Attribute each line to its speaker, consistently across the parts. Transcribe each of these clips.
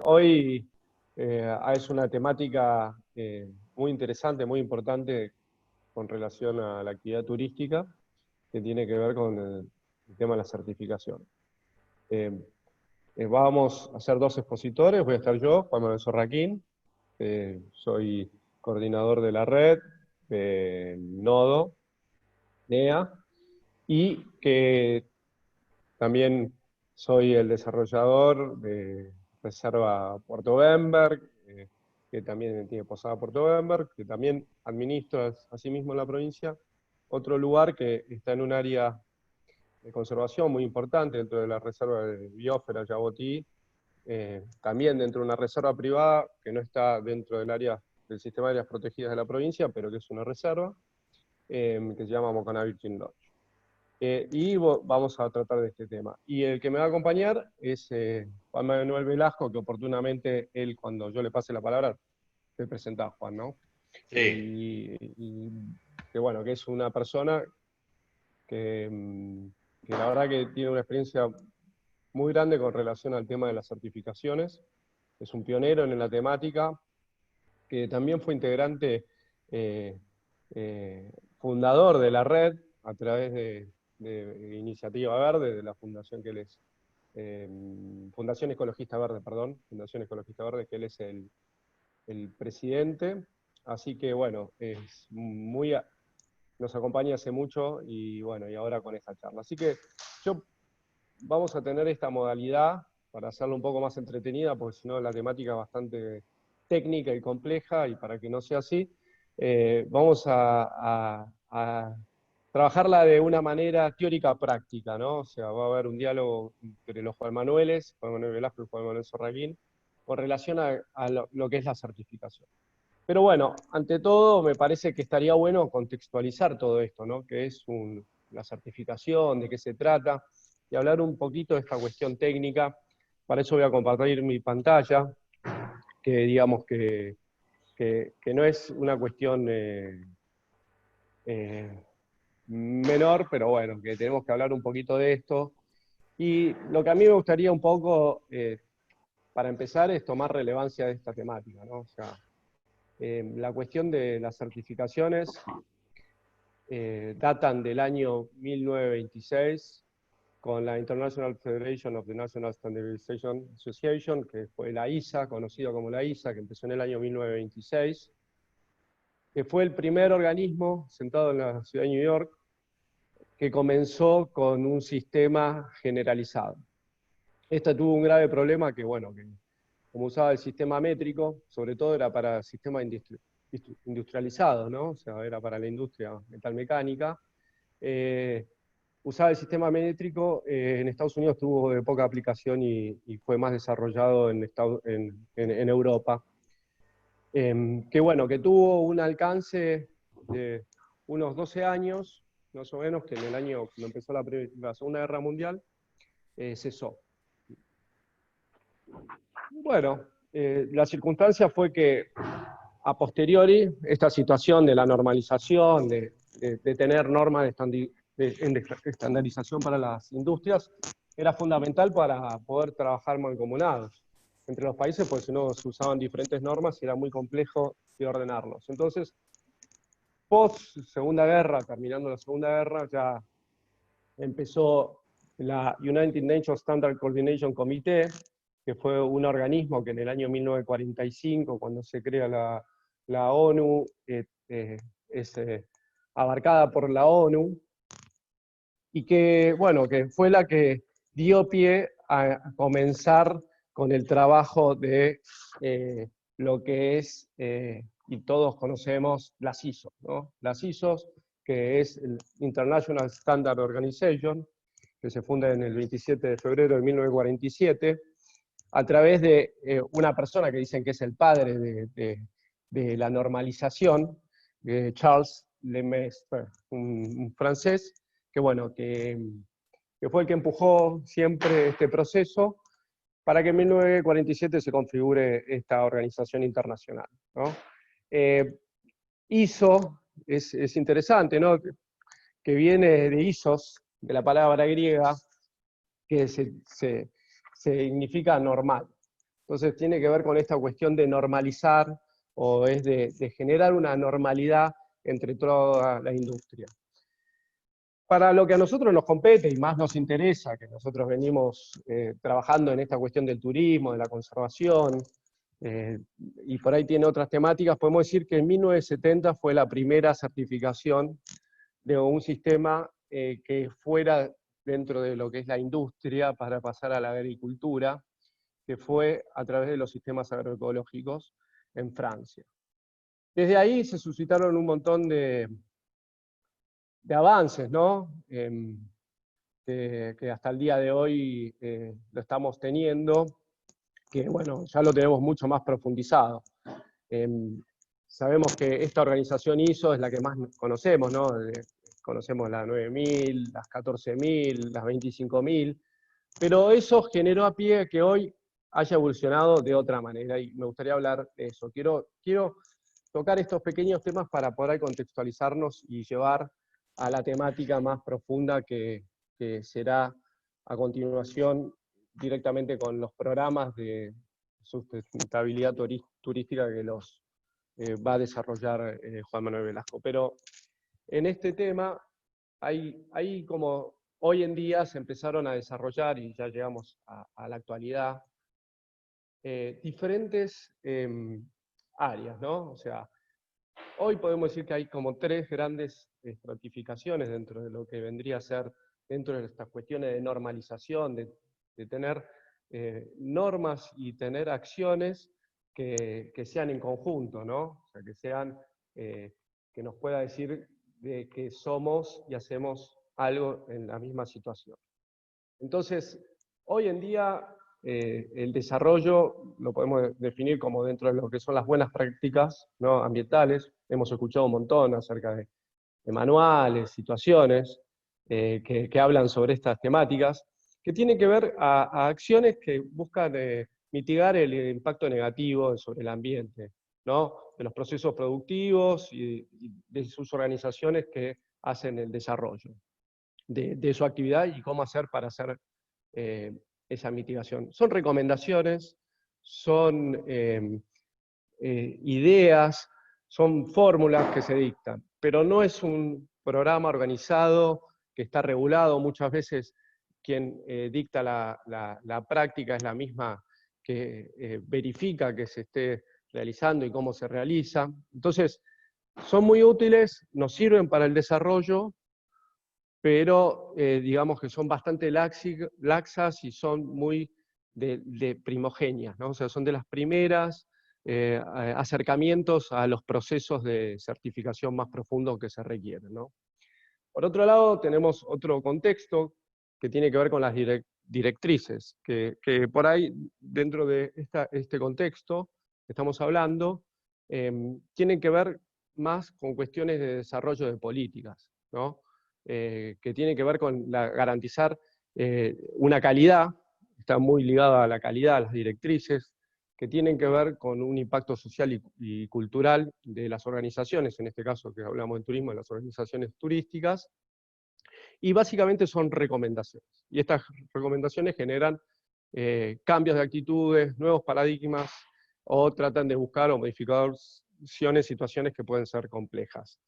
Speaker 1: Hoy es una temática muy interesante, muy importante con relación a la actividad turística, que tiene que ver con el tema de la certificación. Vamos a ser dos expositores, voy a estar yo, Juan Manuel Sorraquín, soy coordinador de la red, del nodo, NEA, y que también soy el desarrollador de Reserva Puerto Bemberg, que también tiene Posada Puerto Bemberg, que también administra asimismo en la provincia otro lugar que está en un área de conservación muy importante dentro de la Reserva de Biosfera Yabotí, también dentro de una reserva privada que no está dentro del área del sistema de áreas protegidas de la provincia, pero que es una reserva, que se llama Mocaná Virgin Lodge. Y vamos a tratar de este tema. Y el que me va a acompañar es Juan Manuel Velasco, que oportunamente él, cuando yo le pase la palabra, te presenta a Juan, ¿no?
Speaker 2: Sí.
Speaker 1: Y que bueno, que es una persona que, que la verdad que tiene una experiencia muy grande con relación al tema de las certificaciones. Es un pionero en la temática, que también fue integrante, eh, fundador de la red a través de Iniciativa Verde, de la fundación que él es, Fundación Ecologista Verde, perdón, Fundación Ecologista Verde, que él es el presidente. Así que bueno, nos acompaña hace mucho y bueno, y ahora con esta charla. Así que vamos a tener esta modalidad para hacerlo un poco más entretenida, porque si no la temática es bastante técnica y compleja, y para que no sea así, vamos a trabajarla de una manera teórica práctica, ¿no? O sea, va a haber un diálogo entre los Juan Manueles, Juan Manuel Velasco y Juan Manuel Sorraquín, con relación a lo que es la certificación. Pero bueno, ante todo me parece que estaría bueno contextualizar todo esto, ¿no? Que es la certificación, de qué se trata, y hablar un poquito de esta cuestión técnica. Para eso voy a compartir mi pantalla, que digamos que no es una cuestión menor, pero bueno, que tenemos que hablar un poquito de esto. Y lo que a mí me gustaría un poco, para empezar, es tomar relevancia de esta temática, ¿no? O sea, la cuestión de las certificaciones datan del año 1926, con la International Federation of the National Standardization Association, que fue la ISA, conocida como la ISA, que empezó en el año 1926, que fue el primer organismo sentado en la ciudad de New York, que comenzó con un sistema generalizado. Esta tuvo un grave problema que, bueno, que como usaba el sistema métrico, sobre todo era para sistemas industrializados, ¿no? O sea, era para la industria metalmecánica. Usaba el sistema métrico, en Estados Unidos tuvo de poca aplicación y fue más desarrollado en Europa. Que bueno, que tuvo un alcance de unos 12 años, más o menos, que en el año cuando empezó la Segunda Guerra Mundial, cesó. Bueno, la circunstancia fue que a posteriori, esta situación de la normalización, de tener normas de estandarización para las industrias, era fundamental para poder trabajar mancomunados entre los países, porque si no se usaban diferentes normas y era muy complejo de ordenarlos. Entonces, post Segunda Guerra, terminando la Segunda Guerra, ya empezó la United Nations Standard Coordination Committee, que fue un organismo que en el año 1945, cuando se crea la ONU, es abarcada por la ONU, y que, bueno, que fue la que dio pie a comenzar con el trabajo de lo que es, y todos conocemos, las ISO, ¿no? Las ISOs, que es el International Standard Organization, que se funda en el 27 de febrero de 1947, a través de una persona que dicen que es el padre de la normalización, Charles Lemaitre, un francés, que bueno, que fue el que empujó siempre este proceso para que en 1947 se configure esta organización internacional, ¿no? ISO es interesante, ¿no? Que viene de ISOS, de la palabra griega, que significa normal. Entonces tiene que ver con esta cuestión de normalizar, o es de generar una normalidad entre toda la industria. Para lo que a nosotros nos compete y más nos interesa, que nosotros venimos trabajando en esta cuestión del turismo, de la conservación, y por ahí tiene otras temáticas, podemos decir que en 1970 fue la primera certificación de un sistema que fuera dentro de lo que es la industria para pasar a la agricultura, que fue a través de los sistemas agroecológicos en Francia. Desde ahí se suscitaron un montón de avances, ¿no? Que hasta el día de hoy lo estamos teniendo, que bueno, ya lo tenemos mucho más profundizado. Sabemos que esta organización ISO es la que más conocemos, ¿no? Conocemos la 9000, las 14000, las 25000, pero eso generó a pie que hoy haya evolucionado de otra manera, y me gustaría hablar de eso. Quiero tocar estos pequeños temas para poder contextualizarnos y llevar a la temática más profunda que será a continuación directamente con los programas de sustentabilidad turística que los va a desarrollar Juan Manuel Velasco. Pero en este tema hay como hoy en día se empezaron a desarrollar, y ya llegamos a la actualidad, diferentes áreas, ¿no? O sea, hoy podemos decir que hay como 3 grandes estratificaciones dentro de lo que vendría a ser, dentro de estas cuestiones de normalización, de tener normas y tener acciones que sean en conjunto, ¿no? O sea, que sean, que nos pueda decir de que somos y hacemos algo en la misma situación. Entonces, hoy en día el desarrollo lo podemos definir como dentro de lo que son las buenas prácticas, ¿no?, ambientales. Hemos escuchado un montón acerca de manuales, situaciones que hablan sobre estas temáticas, que tienen que ver a acciones que buscan mitigar el impacto negativo sobre el ambiente, ¿no?, de los procesos productivos y de sus organizaciones que hacen el desarrollo de su actividad y cómo hacer para hacer esa mitigación. Son recomendaciones, son ideas, son fórmulas que se dictan, pero no es un programa organizado que está regulado. Muchas veces quien dicta la práctica es la misma que verifica que se esté realizando y cómo se realiza. Entonces, son muy útiles, nos sirven para el desarrollo, pero digamos que son bastante laxas y son muy de primogenias, ¿no? O sea, son de las primeras acercamientos a los procesos de certificación más profundos que se requieren, ¿no? Por otro lado, tenemos otro contexto que tiene que ver con las directrices, que por ahí, dentro de este contexto que estamos hablando, tienen que ver más con cuestiones de desarrollo de políticas, ¿no? Que tienen que ver con garantizar una calidad, está muy ligada a la calidad, a las directrices, que tienen que ver con un impacto social y cultural de las organizaciones, en este caso que hablamos de turismo, de las organizaciones turísticas, y básicamente son recomendaciones. Y estas recomendaciones generan cambios de actitudes, nuevos paradigmas, o tratan de buscar o modificar situaciones que pueden ser complejas.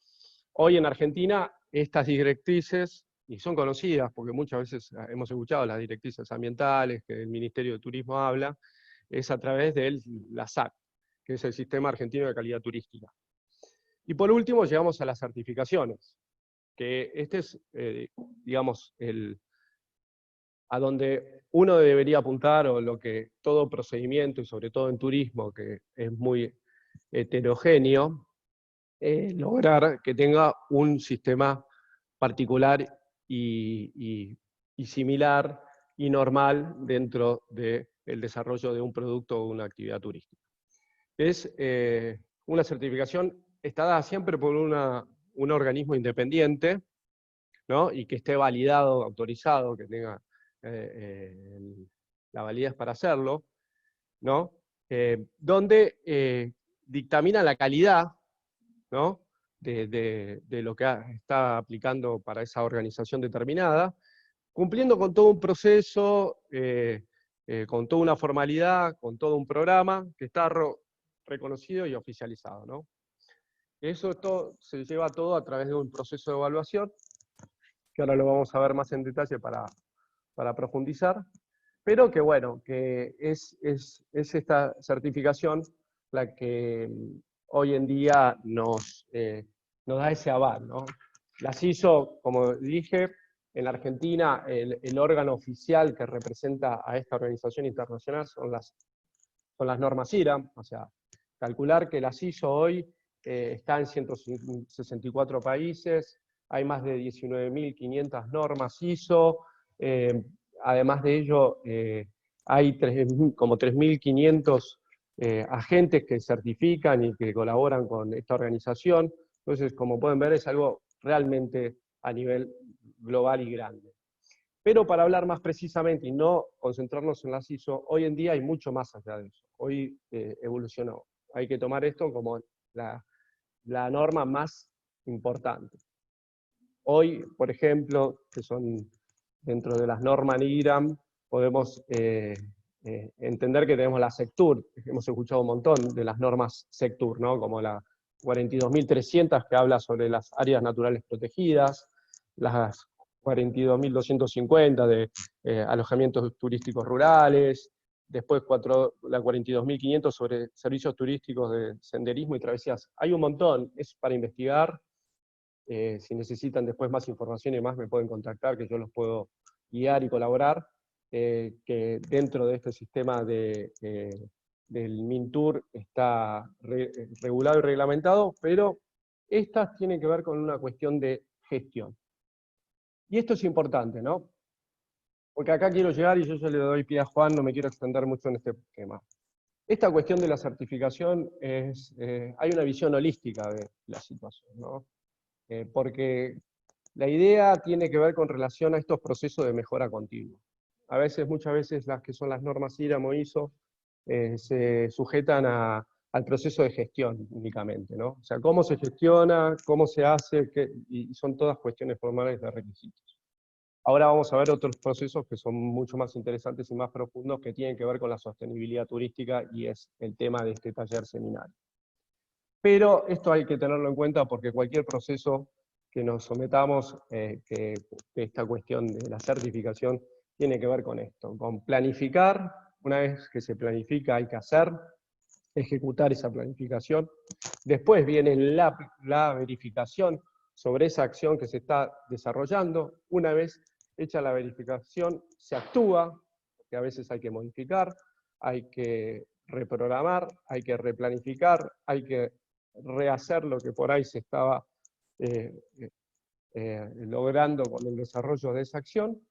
Speaker 1: Hoy en Argentina, estas directrices, y son conocidas porque muchas veces hemos escuchado las directrices ambientales que el Ministerio de Turismo habla, es a través de la SAC, que es el Sistema Argentino de Calidad Turística. Y por último llegamos a las certificaciones, que este es, digamos, a donde uno debería apuntar, o lo que todo procedimiento, y sobre todo en turismo, que es muy heterogéneo, lograr que tenga un sistema particular y similar y normal dentro del desarrollo de un producto o una actividad turística. Es una certificación está dada siempre por un organismo independiente, ¿no?, y que esté validado, autorizado, que tenga la validez para hacerlo, ¿no?, donde dictamina la calidad, ¿no?, de lo que está aplicando para esa organización determinada, cumpliendo con todo un proceso con toda una formalidad, con todo un programa que está reconocido y oficializado, ¿no? Eso todo, se lleva todo a través de un proceso de evaluación, que ahora lo vamos a ver más en detalle para profundizar, pero que bueno, que es esta certificación la que hoy en día nos da ese aval, ¿no? Las ISO, como dije, en la Argentina el órgano oficial que representa a esta organización internacional son las normas IRAM, o sea, calcular que las ISO hoy está en 164 países, hay más de 19.500 normas ISO, además de ello hay como 3.500 agentes que certifican y que colaboran con esta organización. Entonces, como pueden ver, es algo realmente a nivel global y grande. Pero para hablar más precisamente y no concentrarnos en las ISO, hoy en día hay mucho más allá de eso. Hoy evolucionó. Hay que tomar esto como la norma más importante. Hoy, por ejemplo, que son dentro de las normas IRAM, podemos entender que tenemos la Sectur. Hemos escuchado un montón de las normas Sectur, ¿no? Como la 42.300 que habla sobre las áreas naturales protegidas, las 42.250 de alojamientos turísticos rurales, después la 42.500 sobre servicios turísticos de senderismo y travesías. Hay un montón, es para investigar. Si necesitan después más información y más me pueden contactar, que yo los puedo guiar y colaborar, que dentro de este sistema del MINTUR está regulado y reglamentado, pero estas tienen que ver con una cuestión de gestión. Y esto es importante, ¿no? Porque acá quiero llegar, y yo ya le doy pie a Juan, no me quiero extender mucho en este tema. Esta cuestión de la certificación hay una visión holística de la situación, ¿no? Porque la idea tiene que ver con relación a estos procesos de mejora continua. Muchas veces las que son las normas IRAM o ISO se sujetan al proceso de gestión únicamente, ¿no? O sea, cómo se gestiona, cómo se hace, y son todas cuestiones formales de requisitos. Ahora vamos a ver otros procesos que son mucho más interesantes y más profundos que tienen que ver con la sostenibilidad turística y es el tema de este taller seminario. Pero esto hay que tenerlo en cuenta porque cualquier proceso que nos sometamos, que esta cuestión de la certificación tiene que ver con esto, con planificar. Una vez que se planifica hay que hacer, ejecutar esa planificación. Después viene la verificación sobre esa acción que se está desarrollando. Una vez hecha la verificación, se actúa, que a veces hay que modificar, hay que reprogramar, hay que replanificar, hay que rehacer lo que por ahí se estaba logrando con el desarrollo de esa acción.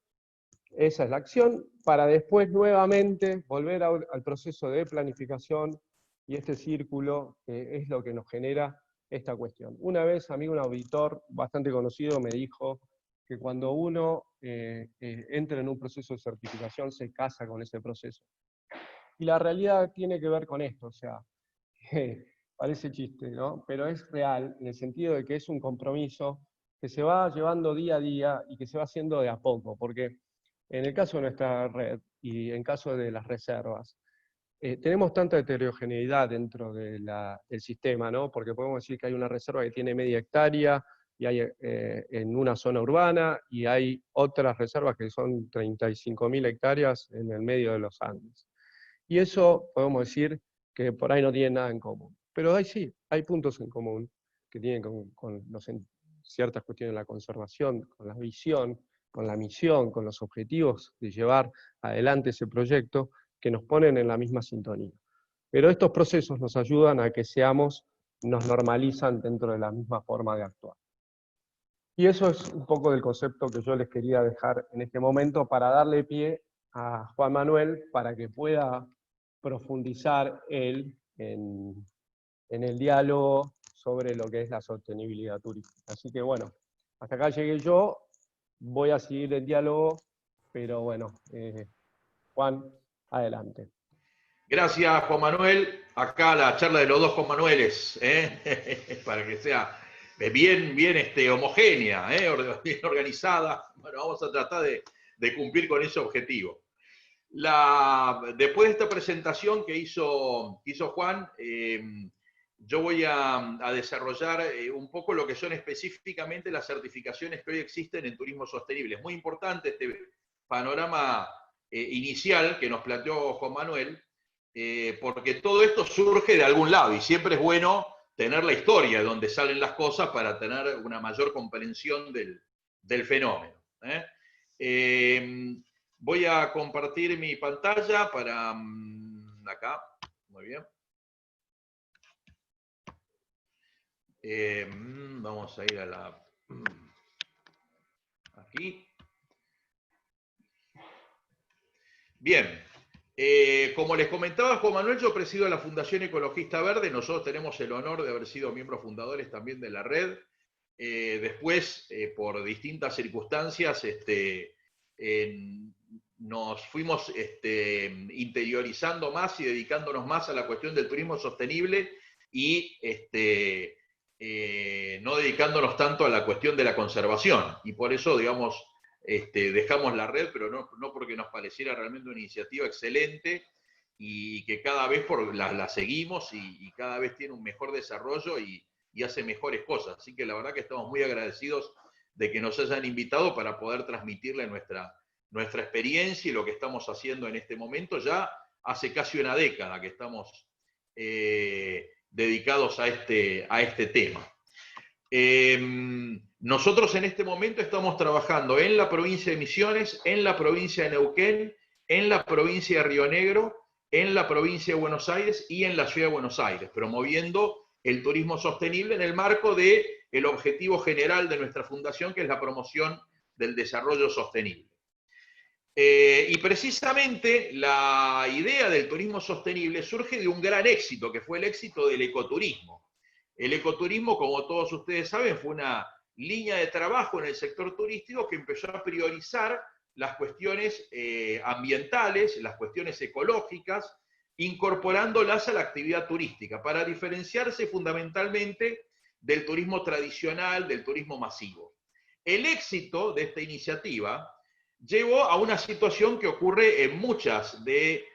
Speaker 1: Esa es la acción, para después nuevamente volver al proceso de planificación, y este círculo es lo que nos genera esta cuestión. Una vez a mí un auditor bastante conocido me dijo que cuando uno entra en un proceso de certificación se casa con ese proceso. Y la realidad tiene que ver con esto, o sea, parece chiste, ¿no? Pero es real en el sentido de que es un compromiso que se va llevando día a día y que se va haciendo de a poco, porque en el caso de nuestra red y en caso de las reservas, tenemos tanta heterogeneidad dentro del sistema, ¿no? Porque podemos decir que hay una reserva que tiene media hectárea y hay en una zona urbana, y hay otras reservas que son 35.000 hectáreas en el medio de los Andes. Y eso podemos decir que por ahí no tiene nada en común. Pero sí, hay puntos en común que tienen con ciertas cuestiones de la conservación, con la visión, con la misión, con los objetivos de llevar adelante ese proyecto, que nos ponen en la misma sintonía. Pero estos procesos nos ayudan a que nos normalizan dentro de la misma forma de actuar. Y eso es un poco del concepto que yo les quería dejar en este momento para darle pie a Juan Manuel para que pueda profundizar él en el diálogo sobre lo que es la sostenibilidad turística. Así que bueno, hasta acá llegué yo, voy a seguir el diálogo, pero bueno, Juan, adelante.
Speaker 2: Gracias, Juan Manuel. Acá la charla de los dos Juan Manueles, para que sea bien homogénea, bien organizada. Bueno, vamos a tratar de cumplir con ese objetivo. Después de esta presentación que hizo Juan, yo voy a desarrollar un poco lo que son específicamente las certificaciones que hoy existen en turismo sostenible. Es muy importante este panorama inicial que nos planteó Juan Manuel, porque todo esto surge de algún lado y siempre es bueno tener la historia de donde salen las cosas para tener una mayor comprensión del fenómeno. Voy a compartir mi pantalla para acá. Muy bien. Vamos a ir a la... Aquí. Bien. Como les comentaba Juan Manuel, yo presido la Fundación Ecologista Verde. Nosotros tenemos el honor de haber sido miembros fundadores también de la red. Después, por distintas circunstancias, nos fuimos interiorizando más y dedicándonos más a la cuestión del turismo sostenible y no dedicándonos tanto a la cuestión de la conservación. Y por eso, digamos, dejamos la red, pero no porque nos pareciera realmente una iniciativa excelente y que cada vez la seguimos y cada vez tiene un mejor desarrollo y hace mejores cosas. Así que la verdad que estamos muy agradecidos de que nos hayan invitado para poder transmitirle nuestra experiencia y lo que estamos haciendo en este momento. Ya hace casi una década que estamos dedicados a este tema. Nosotros en este momento estamos trabajando en la provincia de Misiones, en la provincia de Neuquén, en la provincia de Río Negro, en la provincia de Buenos Aires y en la ciudad de Buenos Aires, promoviendo el turismo sostenible en el marco del objetivo general de nuestra fundación, que es la promoción del desarrollo sostenible. Y precisamente la idea del turismo sostenible surge de un gran éxito, que fue el éxito del ecoturismo. El ecoturismo, como todos ustedes saben, fue una línea de trabajo en el sector turístico que empezó a priorizar las cuestiones ambientales, las cuestiones ecológicas, incorporándolas a la actividad turística, para diferenciarse fundamentalmente del turismo tradicional, del turismo masivo. El éxito de esta iniciativa llevó a una situación que ocurre en muchas de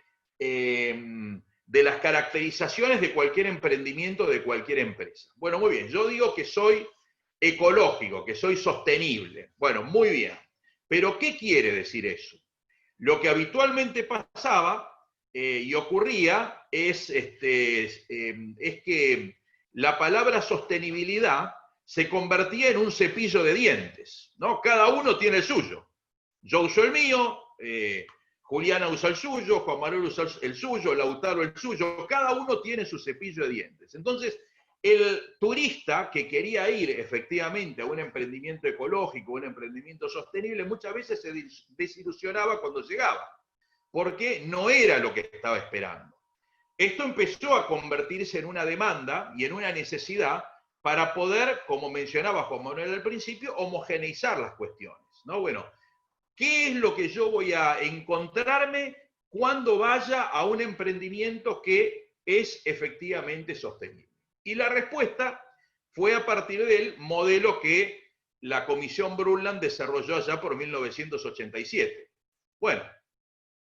Speaker 2: las caracterizaciones de cualquier emprendimiento, de cualquier empresa. Bueno, muy bien, yo digo que soy ecológico, que soy sostenible. Bueno, muy bien. Pero ¿qué quiere decir eso? Lo que habitualmente pasaba y ocurría es que la palabra sostenibilidad se convertía en un cepillo de dientes, ¿no? Cada uno tiene el suyo. Yo uso el mío, Juliana usa el suyo, Juan Manuel usa el suyo, Lautaro el suyo, cada uno tiene su cepillo de dientes. Entonces, el turista que quería ir efectivamente a un emprendimiento ecológico, un emprendimiento sostenible, muchas veces se desilusionaba cuando llegaba, porque no era lo que estaba esperando. Esto empezó a convertirse en una demanda y en una necesidad para poder, como mencionaba Juan Manuel al principio, homogeneizar las cuestiones, ¿no? Bueno, ¿qué es lo que yo voy a encontrarme cuando vaya a un emprendimiento que es efectivamente sostenible? Y la respuesta fue a partir del modelo que la Comisión Brundtland desarrolló allá por 1987. Bueno,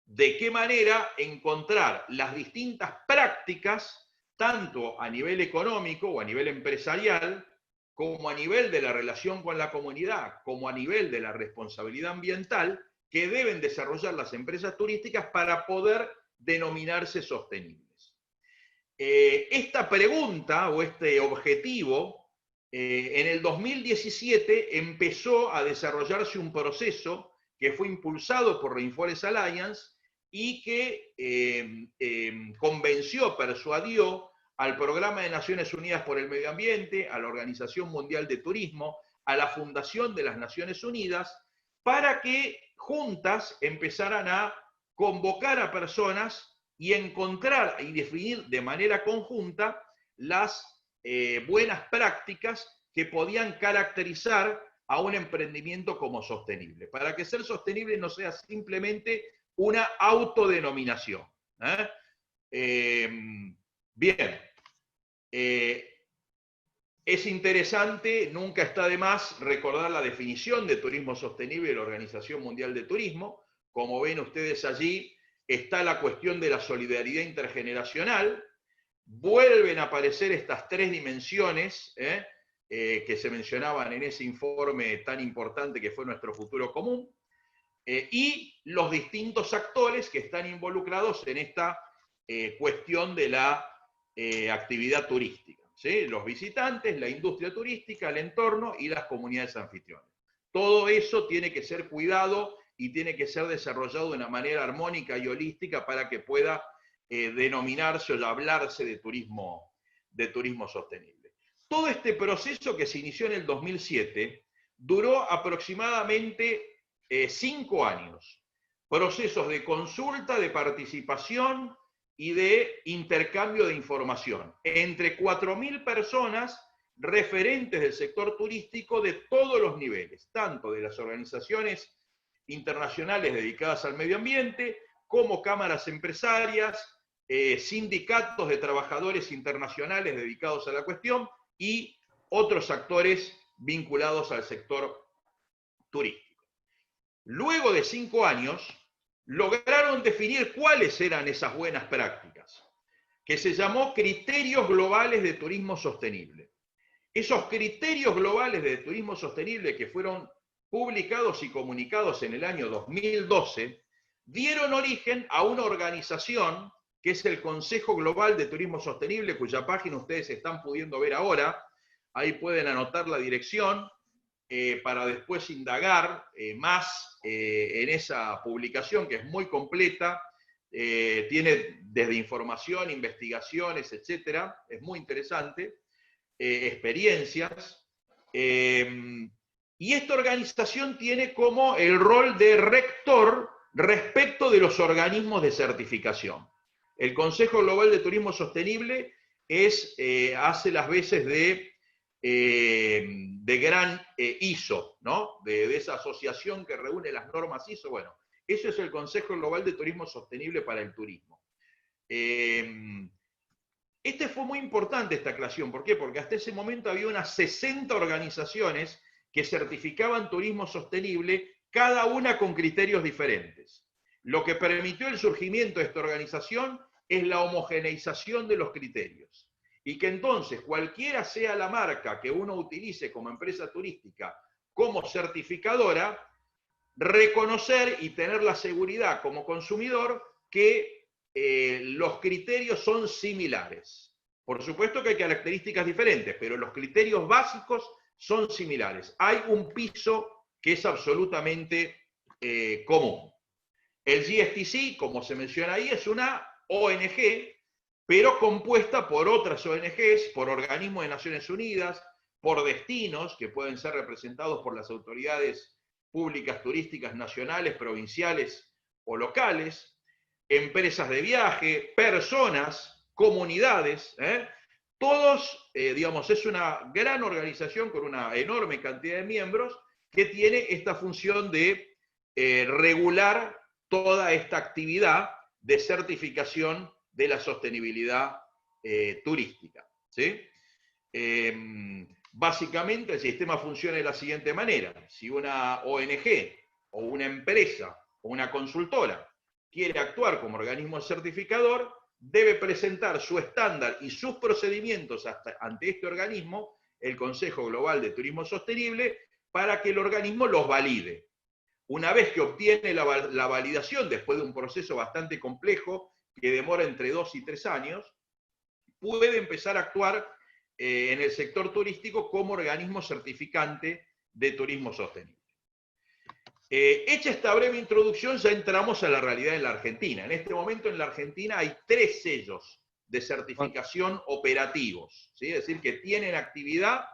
Speaker 2: ¿de qué manera encontrar las distintas prácticas, tanto a nivel económico o a nivel empresarial, como a nivel de la relación con la comunidad, como a nivel de la responsabilidad ambiental, que deben desarrollar las empresas turísticas para poder denominarse sostenibles? Esta pregunta o este objetivo, en el 2017 empezó a desarrollarse un proceso que fue impulsado por Rainforest Alliance y que convenció, persuadió al Programa de Naciones Unidas por el Medio Ambiente, a la Organización Mundial de Turismo, a la Fundación de las Naciones Unidas, para que juntas empezaran a convocar a personas y encontrar y definir de manera conjunta las buenas prácticas que podían caracterizar a un emprendimiento como sostenible, para que ser sostenible no sea simplemente una autodenominación. Bien, es interesante, nunca está de más recordar la definición de turismo sostenible de la Organización Mundial de Turismo. Como ven ustedes allí, está la cuestión de la solidaridad intergeneracional, vuelven a aparecer estas tres dimensiones que se mencionaban en ese informe tan importante que fue Nuestro Futuro Común, y los distintos actores que están involucrados en esta cuestión de la actividad turística, ¿sí? Los visitantes, la industria turística, el entorno y las comunidades anfitrionas. Todo eso tiene que ser cuidado y tiene que ser desarrollado de una manera armónica y holística para que pueda denominarse o hablarse de turismo sostenible. Todo este proceso que se inició en el 2007 duró aproximadamente 5 años. Procesos de consulta, de participación y de intercambio de información entre 4.000 personas referentes del sector turístico de todos los niveles, tanto de las organizaciones internacionales dedicadas al medio ambiente, como cámaras empresarias, sindicatos de trabajadores internacionales dedicados a la cuestión y otros actores vinculados al sector turístico. Luego de 5 años, lograron definir cuáles eran esas buenas prácticas, que se llamó Criterios Globales de Turismo Sostenible. Esos criterios globales de turismo sostenible que fueron publicados y comunicados en el año 2012, dieron origen a una organización que es el Consejo Global de Turismo Sostenible, cuya página ustedes están pudiendo ver ahora. Ahí pueden anotar la dirección para después indagar más en esa publicación, que es muy completa, tiene desde información, investigaciones, etcétera, es muy interesante, experiencias. Y esta organización tiene como el rol de rector respecto de los organismos de certificación. El Consejo Global de Turismo Sostenible hace las veces de gran ISO, ¿no? De esa asociación que reúne las normas ISO. Bueno, eso es el Consejo Global de Turismo Sostenible para el Turismo. Fue muy importante esta aclaración. ¿Por qué? Porque hasta ese momento había unas 60 organizaciones que certificaban turismo sostenible, cada una con criterios diferentes. Lo que permitió el surgimiento de esta organización es la homogeneización de los criterios. Y que entonces cualquiera sea la marca que uno utilice como empresa turística, como certificadora, reconocer y tener la seguridad como consumidor que los criterios son similares. Por supuesto que hay características diferentes, pero los criterios básicos son similares. Hay un piso que es absolutamente común. El GSTC, como se menciona ahí, es una ONG, pero compuesta por otras ONGs, por organismos de Naciones Unidas, por destinos que pueden ser representados por las autoridades públicas turísticas nacionales, provinciales o locales, empresas de viaje, personas, comunidades, todos, digamos, es una gran organización con una enorme cantidad de miembros que tiene esta función de regular toda esta actividad de certificación de la sostenibilidad turística, ¿sí? Básicamente el sistema funciona de la siguiente manera. Si una ONG o una empresa o una consultora quiere actuar como organismo certificador, debe presentar su estándar y sus procedimientos ante este organismo, el Consejo Global de Turismo Sostenible, para que el organismo los valide. Una vez que obtiene la validación, después de un proceso bastante complejo, que demora entre 2 y 3 años, puede empezar a actuar en el sector turístico como organismo certificante de turismo sostenible. Hecha esta breve introducción, ya entramos a la realidad en la Argentina. En este momento en la Argentina hay 3 sellos de certificación operativos, ¿sí? Es decir, que tienen actividad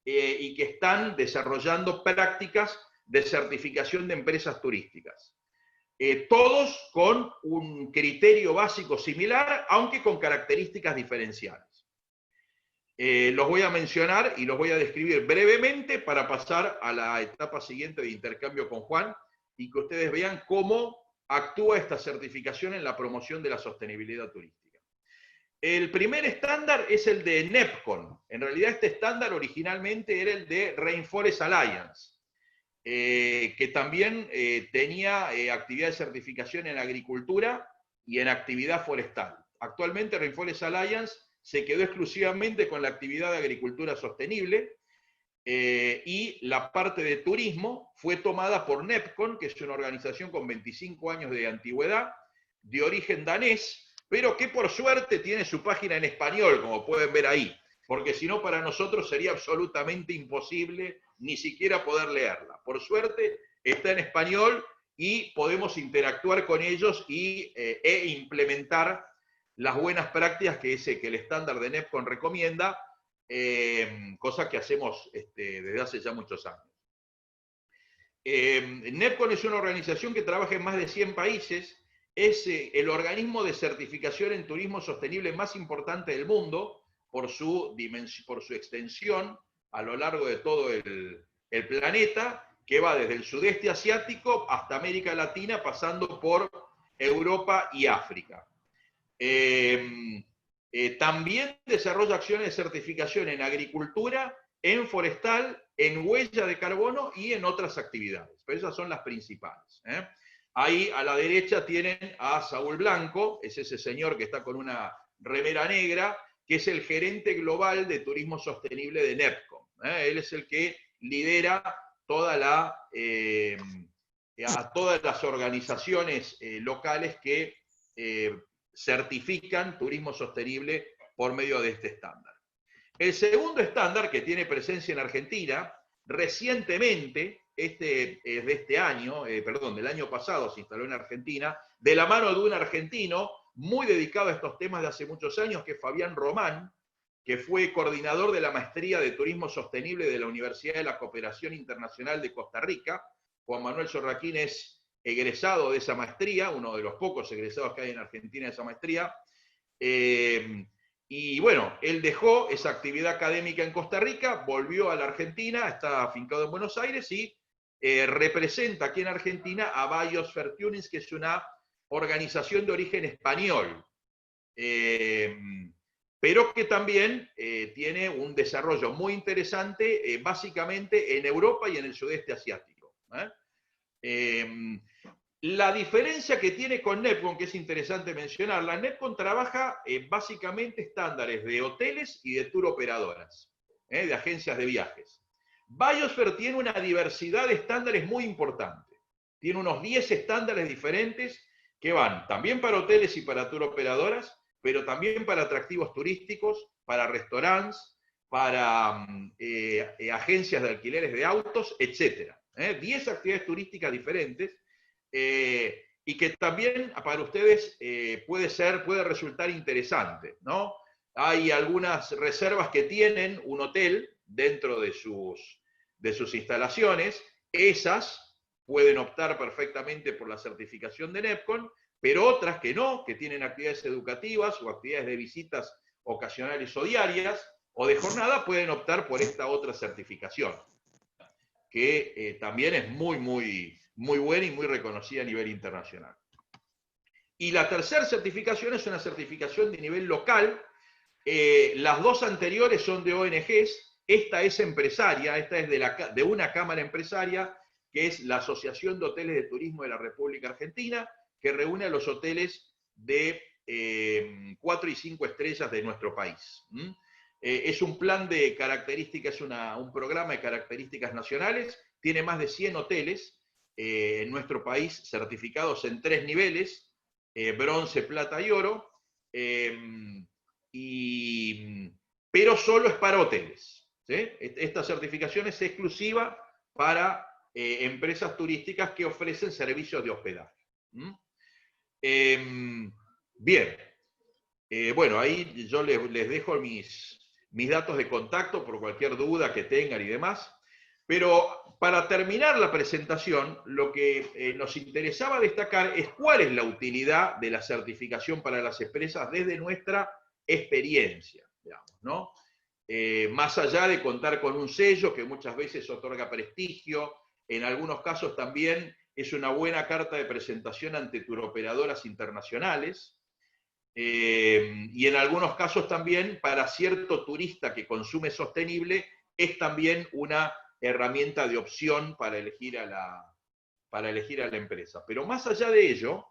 Speaker 2: y que están desarrollando prácticas de certificación de empresas turísticas. Todos con un criterio básico similar, aunque con características diferenciales. Los voy a mencionar y los voy a describir brevemente para pasar a la etapa siguiente de intercambio con Juan y que ustedes vean cómo actúa esta certificación en la promoción de la sostenibilidad turística. El primer estándar es el de NEPCON. En realidad este estándar originalmente era el de Rainforest Alliance, que también tenía actividad de certificación en agricultura y en actividad forestal. Actualmente Rainforest Alliance se quedó exclusivamente con la actividad de agricultura sostenible, y la parte de turismo fue tomada por NEPCON, que es una organización con 25 años de antigüedad, de origen danés, pero que por suerte tiene su página en español, como pueden ver ahí, porque si no para nosotros sería absolutamente imposible ni siquiera poder leerla. Por suerte está en español y podemos interactuar con ellos e implementar las buenas prácticas que el estándar de NEPCON recomienda, cosa que hacemos desde hace ya muchos años. NEPCON es una organización que trabaja en más de 100 países, es el organismo de certificación en turismo sostenible más importante del mundo por su extensión a lo largo de todo el planeta, que va desde el sudeste asiático hasta América Latina, pasando por Europa y África. También desarrolla acciones de certificación en agricultura, en forestal, en huella de carbono y en otras actividades. Pero esas son las principales. Ahí a la derecha tienen a Saúl Blanco, es ese señor que está con una remera negra, que es el gerente global de turismo sostenible de NEPCON. Él es el que lidera a todas las organizaciones locales que certifican turismo sostenible por medio de este estándar. El segundo estándar, que tiene presencia en Argentina, recientemente, del año pasado se instaló en Argentina, de la mano de un argentino muy dedicado a estos temas de hace muchos años, que es Fabián Román, que fue coordinador de la Maestría de Turismo Sostenible de la Universidad de la Cooperación Internacional de Costa Rica. Juan Manuel Sorraquín es egresado de esa maestría, uno de los pocos egresados que hay en Argentina de esa maestría. Y bueno, él dejó esa actividad académica en Costa Rica, volvió a la Argentina, está afincado en Buenos Aires y representa aquí en Argentina a Biosphere Tunings, que es una organización de origen español, pero que también tiene un desarrollo muy interesante, básicamente en Europa y en el sudeste asiático. La diferencia que tiene con NEPCON, que es interesante mencionarla, NEPCON trabaja básicamente estándares de hoteles y de tour operadoras, de agencias de viajes. Biosphere tiene una diversidad de estándares muy importante. Tiene unos 10 estándares diferentes que van también para hoteles y para tour operadoras, pero también para atractivos turísticos, para restaurantes, para agencias de alquileres de autos, etc. 10 actividades turísticas diferentes, y que también para ustedes puede resultar interesante, ¿no? Hay algunas reservas que tienen un hotel dentro de sus instalaciones, esas pueden optar perfectamente por la certificación de NEPCON, pero otras que no, que tienen actividades educativas o actividades de visitas ocasionales o diarias o de jornada, pueden optar por esta otra certificación, que también es muy buena y muy reconocida a nivel internacional. Y la tercera certificación es una certificación de nivel local. Las dos anteriores son de ONGs, esta es empresaria, esta es de una cámara empresaria, que es la Asociación de Hoteles de Turismo de la República Argentina, que reúne a los hoteles de 4 y 5 estrellas de nuestro país. Es un plan de características, un programa de características nacionales, tiene más de 100 hoteles en nuestro país certificados en 3 niveles, bronce, plata y oro, pero solo es para hoteles, ¿sí? Esta certificación es exclusiva para empresas turísticas que ofrecen servicios de hospedaje. Bien, bueno, ahí yo les dejo mis datos de contacto por cualquier duda que tengan y demás. Pero para terminar la presentación, lo que nos interesaba destacar es cuál es la utilidad de la certificación para las empresas desde nuestra experiencia, digamos, ¿no? Más allá de contar con un sello que muchas veces otorga prestigio, en algunos casos también es una buena carta de presentación ante turoperadoras internacionales, y en algunos casos también para cierto turista que consume sostenible es también una herramienta de opción para elegir a la empresa. Pero más allá de ello,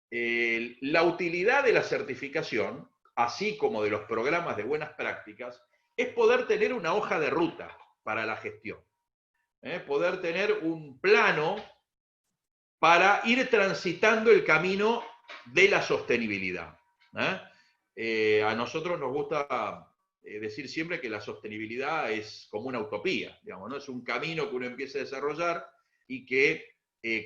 Speaker 2: la utilidad de la certificación, así como de los programas de buenas prácticas, es poder tener una hoja de ruta para la gestión. Poder tener un plano para ir transitando el camino de la sostenibilidad. A nosotros nos gusta decir siempre que la sostenibilidad es como una utopía, digamos, ¿no? Es un camino que uno empieza a desarrollar y que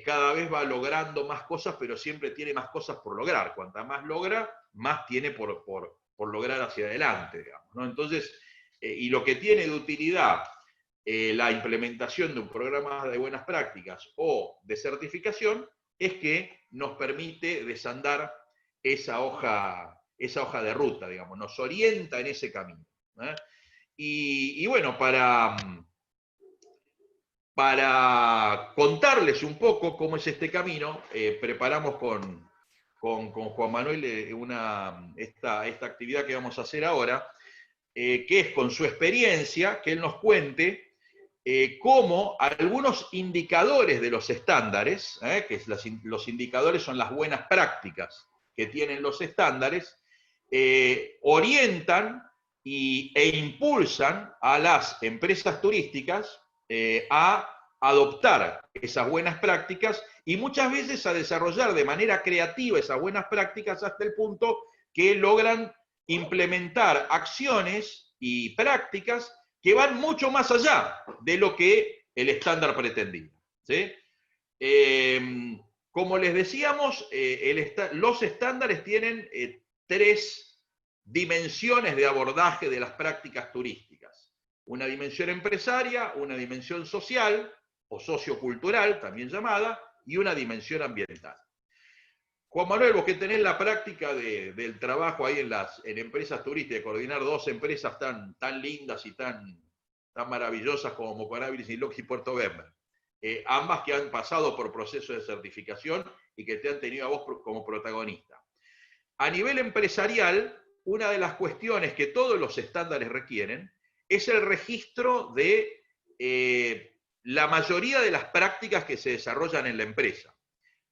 Speaker 2: cada vez va logrando más cosas, pero siempre tiene más cosas por lograr. Cuanta más logra, más tiene por lograr hacia adelante, digamos, ¿no? Entonces, y lo que tiene de utilidad la implementación de un programa de buenas prácticas o de certificación es que nos permite desandar esa hoja de ruta, digamos, nos orienta en ese camino. Y bueno, para contarles un poco cómo es este camino, preparamos con Juan Manuel esta actividad que vamos a hacer ahora, que es con su experiencia, que él nos cuente cómo algunos indicadores de los estándares, que los indicadores son las buenas prácticas que tienen los estándares, orientan e impulsan a las empresas turísticas a adoptar esas buenas prácticas y muchas veces a desarrollar de manera creativa esas buenas prácticas hasta el punto que logran implementar acciones y prácticas que van mucho más allá de lo que el estándar pretendía. ¿Sí? Como les decíamos, los estándares tienen 3 dimensiones de abordaje de las prácticas turísticas. Una dimensión empresaria, una dimensión social o sociocultural, también llamada, y una dimensión ambiental. Juan Manuel, vos que tenés la práctica del trabajo ahí en empresas turísticas, de coordinar 2 empresas tan lindas y tan maravillosas como Moconabilis y Lockheed Puerto Bember, ambas que han pasado por procesos de certificación y que te han tenido a vos como protagonista. A nivel empresarial, una de las cuestiones que todos los estándares requieren es el registro de la mayoría de las prácticas que se desarrollan en la empresa.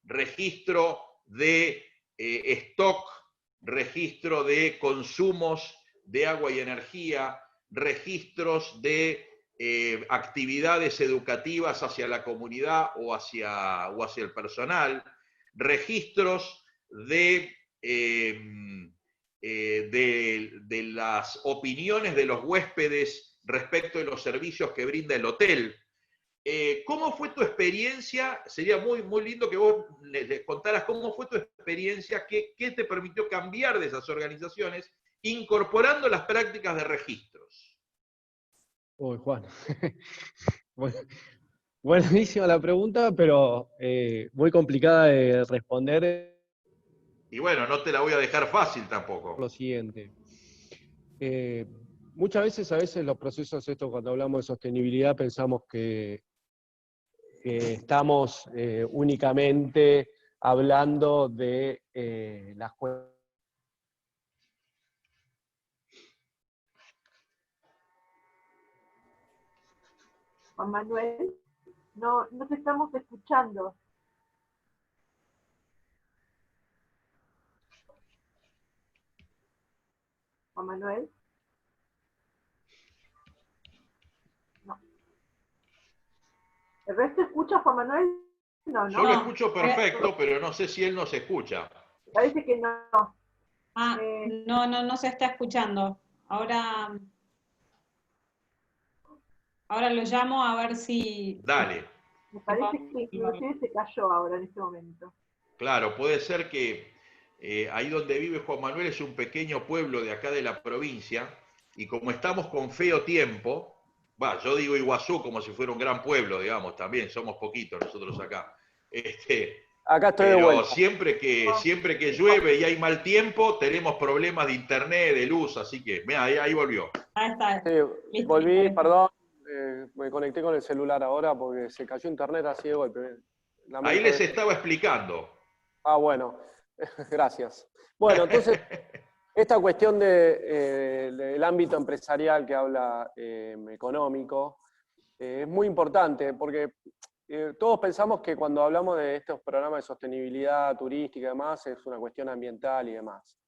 Speaker 2: Registro de stock, registro de consumos de agua y energía, registros de actividades educativas hacia la comunidad o hacia el personal, registros de las opiniones de los huéspedes respecto de los servicios que brinda el hotel. ¿Cómo fue tu experiencia? Sería muy, muy lindo que vos les contaras cómo fue tu experiencia, qué te permitió cambiar de esas organizaciones, incorporando las prácticas de registros.
Speaker 1: Uy, Juan. Buenísima la pregunta, pero muy complicada de responder.
Speaker 2: Y bueno, no te la voy a dejar fácil tampoco.
Speaker 1: Lo siguiente. Muchas veces los procesos estos, cuando hablamos de sostenibilidad, pensamos que estamos únicamente hablando de las cuestiones.
Speaker 3: Juan Manuel, no te estamos escuchando. Juan Manuel. No. ¿El resto escucha, Juan Manuel? No.
Speaker 2: Yo lo escucho perfecto, pero no sé si él nos escucha.
Speaker 3: Parece que no.
Speaker 4: No se está escuchando. Ahora lo llamo a ver si...
Speaker 2: Dale.
Speaker 3: Me parece que inclusive se cayó ahora en este momento.
Speaker 2: Claro, puede ser que ahí donde vive Juan Manuel es un pequeño pueblo de acá de la provincia, y como estamos con feo tiempo, yo digo Iguazú como si fuera un gran pueblo, digamos, también somos poquitos nosotros acá.
Speaker 1: Acá estoy de vuelta.
Speaker 2: Siempre que llueve y hay mal tiempo, tenemos problemas de internet, de luz, así que, mira, ahí volvió.
Speaker 4: Ahí está.
Speaker 1: Sí, volví, perdón, me conecté con el celular ahora porque se cayó internet así de golpe.
Speaker 2: Ahí les estaba explicando.
Speaker 1: Ah, bueno, gracias. Bueno, entonces, esta cuestión del ámbito empresarial que habla económico es muy importante porque todos pensamos que cuando hablamos de estos programas de sostenibilidad turística y demás, es una cuestión ambiental y demás,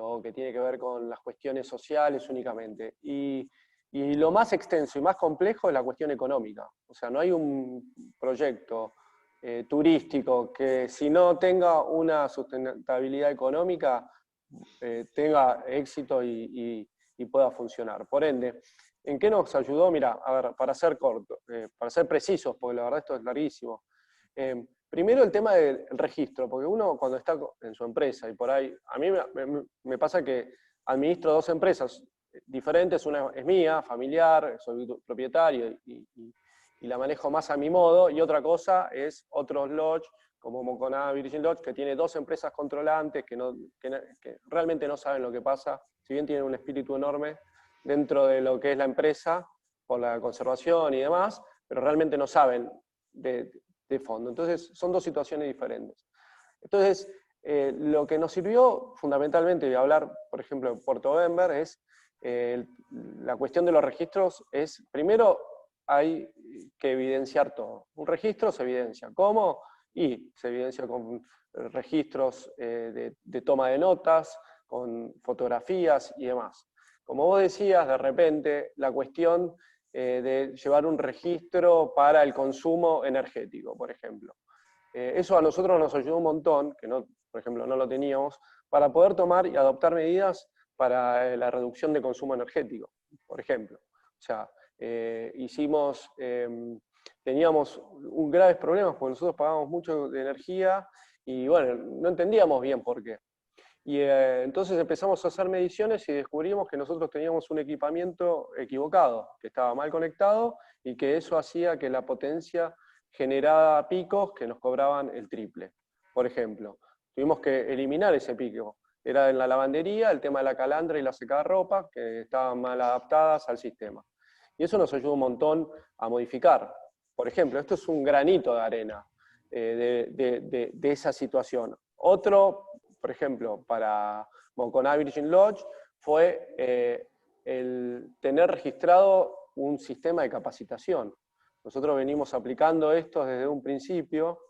Speaker 1: o que tiene que ver con las cuestiones sociales únicamente. Y lo más extenso y más complejo es la cuestión económica. O sea, no hay un proyecto turístico que si no tenga una sustentabilidad económica, tenga éxito y pueda funcionar. Por ende, ¿en qué nos ayudó? Mira, a ver, para ser corto, para ser precisos, porque la verdad esto es larguísimo. Primero el tema del registro, porque uno cuando está en su empresa, y por ahí, a mí me pasa que administro dos empresas diferentes, una es mía, familiar, soy propietario y la manejo más a mi modo, y otra cosa es otros lodge, como Moconá Virgin Lodge, que tiene dos empresas controlantes que realmente no saben lo que pasa, si bien tienen un espíritu enorme dentro de lo que es la empresa, por la conservación y demás, pero realmente no saben de fondo. Entonces, son dos situaciones diferentes. Entonces, lo que nos sirvió fundamentalmente de hablar, por ejemplo, de Puerto Bember, es la cuestión de los registros, es, primero, hay que evidenciar todo. Un registro se evidencia. ¿Cómo? Y se evidencia con registros de toma de notas, con fotografías y demás. Como vos decías, de repente, la cuestión de llevar un registro para el consumo energético, por ejemplo. Eso a nosotros nos ayudó un montón, que no, por ejemplo, no lo teníamos, para poder tomar y adoptar medidas para la reducción de consumo energético, por ejemplo. O sea, teníamos un graves problemas porque nosotros pagábamos mucho de energía y bueno, no entendíamos bien por qué. Y entonces empezamos a hacer mediciones y descubrimos que nosotros teníamos un equipamiento equivocado, que estaba mal conectado y que eso hacía que la potencia generaba picos que nos cobraban el triple. Por ejemplo, tuvimos que eliminar ese pico. Era en la lavandería, el tema de la calandra y la secarropa, que estaban mal adaptadas al sistema. Y eso nos ayudó un montón a modificar. Por ejemplo, esto es un granito de arena de esa situación. Otro, por ejemplo, para Moconá Virgin Lodge, fue el tener registrado un sistema de capacitación. Nosotros venimos aplicando esto desde un principio,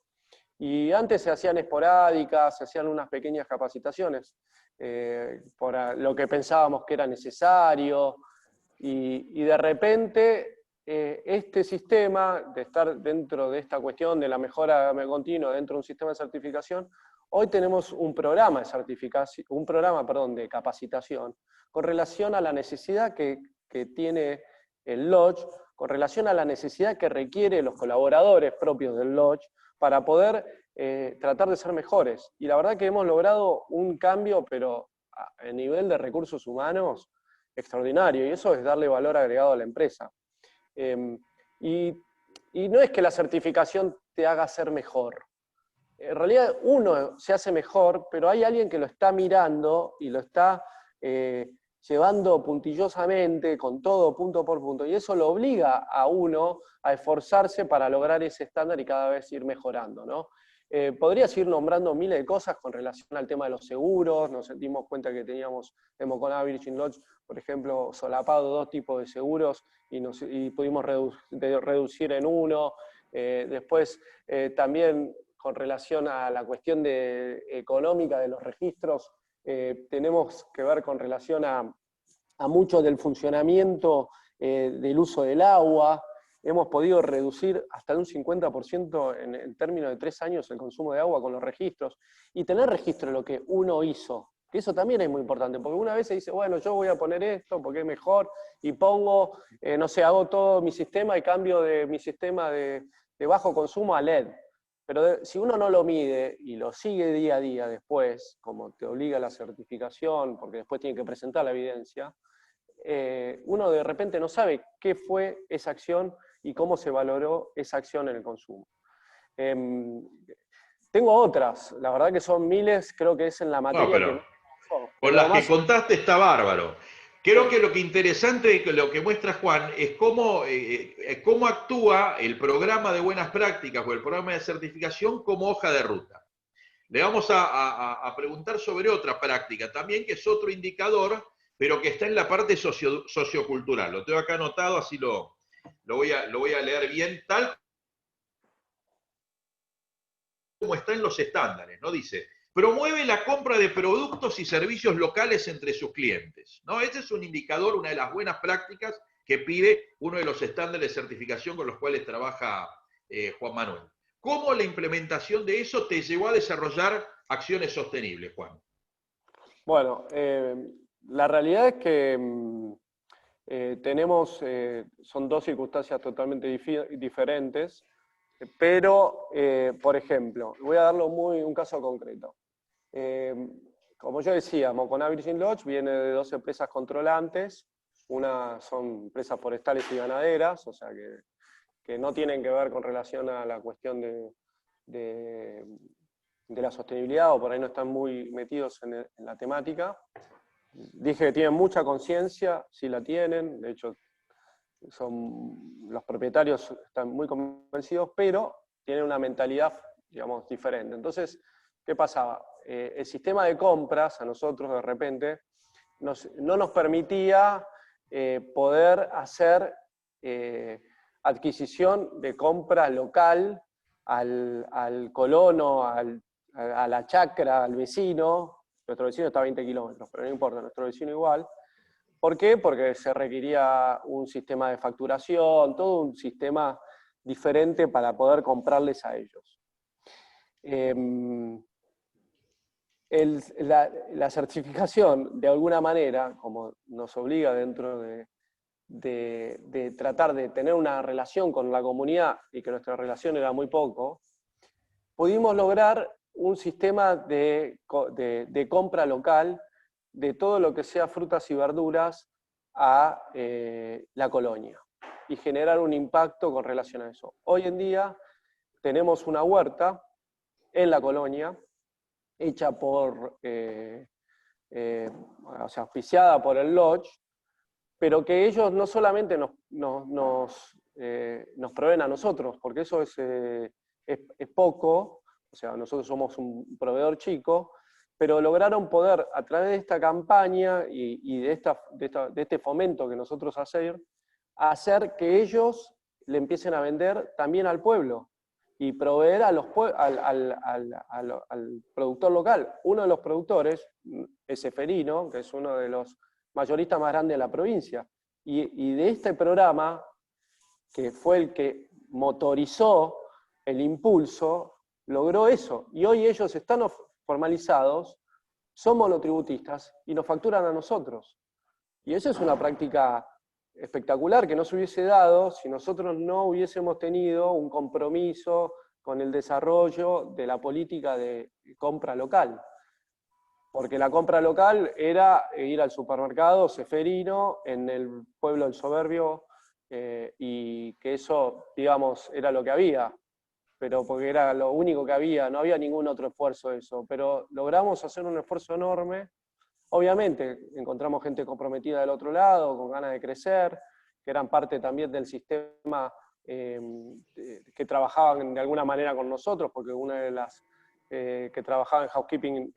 Speaker 1: y antes se hacían esporádicas, se hacían unas pequeñas capacitaciones, por lo que pensábamos que era necesario, y de repente este sistema, de estar dentro de esta cuestión de la mejora continua dentro de un sistema de certificación, hoy tenemos un programa de certificación, de capacitación con relación a la necesidad que tiene el lodge, con relación a la necesidad que requieren los colaboradores propios del lodge para poder tratar de ser mejores. Y la verdad que hemos logrado un cambio, pero a nivel de recursos humanos, extraordinario, y eso es darle valor agregado a la empresa. Y no es que la certificación te haga ser mejor. En realidad uno se hace mejor, pero hay alguien que lo está mirando y lo está llevando puntillosamente, con todo, punto por punto, y eso lo obliga a uno a esforzarse para lograr ese estándar y cada vez ir mejorando, ¿no? Podrías ir nombrando miles de cosas con relación al tema de los seguros. Nos dimos cuenta que teníamos en Moconá Virgin Lodge, por ejemplo, solapado dos tipos de seguros y pudimos reducir en uno. Después también con relación a la cuestión económica de los registros, tenemos que ver con relación a mucho del funcionamiento del uso del agua. Hemos podido reducir hasta un 50% en términos de 3 años el consumo de agua con los registros. Y tener registro de lo que uno hizo, que eso también es muy importante, porque una vez se dice, bueno, yo voy a poner esto porque es mejor, y pongo, no sé, hago todo mi sistema y cambio de mi sistema de bajo consumo a LED. Pero si uno no lo mide y lo sigue día a día después, como te obliga la certificación, porque después tiene que presentar la evidencia, uno de repente no sabe qué fue esa acción y cómo se valoró esa acción en el consumo. Tengo otras, la verdad que son miles, creo que es en la materia.
Speaker 2: No, pero con las que contaste está bárbaro. Creo que lo que interesante, lo que muestra Juan, es cómo actúa el programa de buenas prácticas o el programa de certificación como hoja de ruta. Le vamos a preguntar sobre otra práctica también, que es otro indicador, pero que está en la parte sociocultural. Lo tengo acá anotado, así lo voy a leer bien, tal como está en los estándares, ¿no? Dice, promueve la compra de productos y servicios locales entre sus clientes, ¿no? Ese es un indicador, una de las buenas prácticas que pide uno de los estándares de certificación con los cuales trabaja Juan Manuel. ¿Cómo la implementación de eso te llevó a desarrollar acciones sostenibles, Juan?
Speaker 5: Bueno, la realidad es que son dos circunstancias totalmente diferentes, pero, por ejemplo, voy a darlo un caso concreto. Como yo decía, Moconá Virgin Lodge viene de dos empresas controlantes, una son empresas forestales y ganaderas, o sea que no tienen que ver con relación a la cuestión de la sostenibilidad, o por ahí no están muy metidos en la temática. Dije que tienen mucha conciencia, sí la tienen, de hecho los propietarios están muy convencidos, pero tienen una mentalidad, digamos, diferente. Entonces, ¿qué pasaba? El sistema de compras a nosotros de repente no nos permitía poder hacer adquisición de compra local al colono, a la chacra, al vecino. Nuestro vecino está a 20 kilómetros, pero no importa, nuestro vecino igual. ¿Por qué? Porque se requería un sistema de facturación, todo un sistema diferente para poder comprarles a ellos. La certificación, de alguna manera, como nos obliga dentro de tratar de tener una relación con la comunidad, y que nuestra relación era muy poco, pudimos lograr un sistema de compra local de todo lo que sea frutas y verduras a la colonia, y generar un impacto con relación a eso. Hoy en día tenemos una huerta en la colonia, hecha o sea, auspiciada por el Lodge, pero que ellos no solamente nos proveen a nosotros, porque eso es poco, o sea, nosotros somos un proveedor chico, pero lograron poder, a través de esta campaña y de este fomento que nosotros hacer que ellos le empiecen a vender también al pueblo y proveer al productor local. Uno de los productores es Seferino, que es uno de los mayoristas más grandes de la provincia, y de este programa, que fue el que motorizó el impulso, logró eso, y hoy ellos están formalizados, son monotributistas y nos facturan a nosotros. Y esa es una práctica espectacular que no se hubiese dado si nosotros no hubiésemos tenido un compromiso con el desarrollo de la política de compra local. Porque la compra local era ir al supermercado Seferino en el pueblo del Soberbio, y que eso, digamos, era lo que había, pero porque era lo único que había, no había ningún otro esfuerzo de eso, pero logramos hacer un esfuerzo enorme. Obviamente encontramos gente comprometida del otro lado, con ganas de crecer, que eran parte también del sistema, que trabajaban de alguna manera con nosotros, porque una de las que trabajaba en housekeeping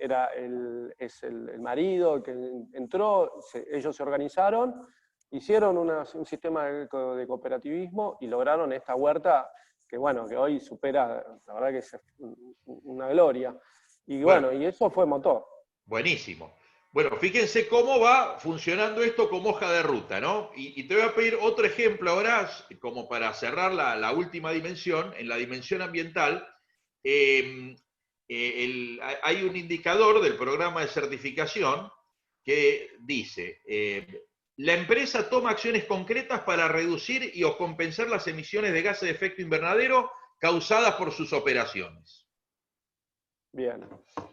Speaker 5: es el marido, que entró, ellos se organizaron, hicieron un sistema de cooperativismo y lograron esta huerta que, bueno, que hoy supera, la verdad que es una gloria. Y bueno, y eso fue motor.
Speaker 2: Buenísimo. Bueno, fíjense cómo va funcionando esto como hoja de ruta, ¿no? Y te voy a pedir otro ejemplo ahora, como para cerrar la última dimensión, en la dimensión ambiental. Hay un indicador del programa de certificación que dice, la empresa toma acciones concretas para reducir y o compensar las emisiones de gases de efecto invernadero causadas por sus operaciones.
Speaker 5: Bien,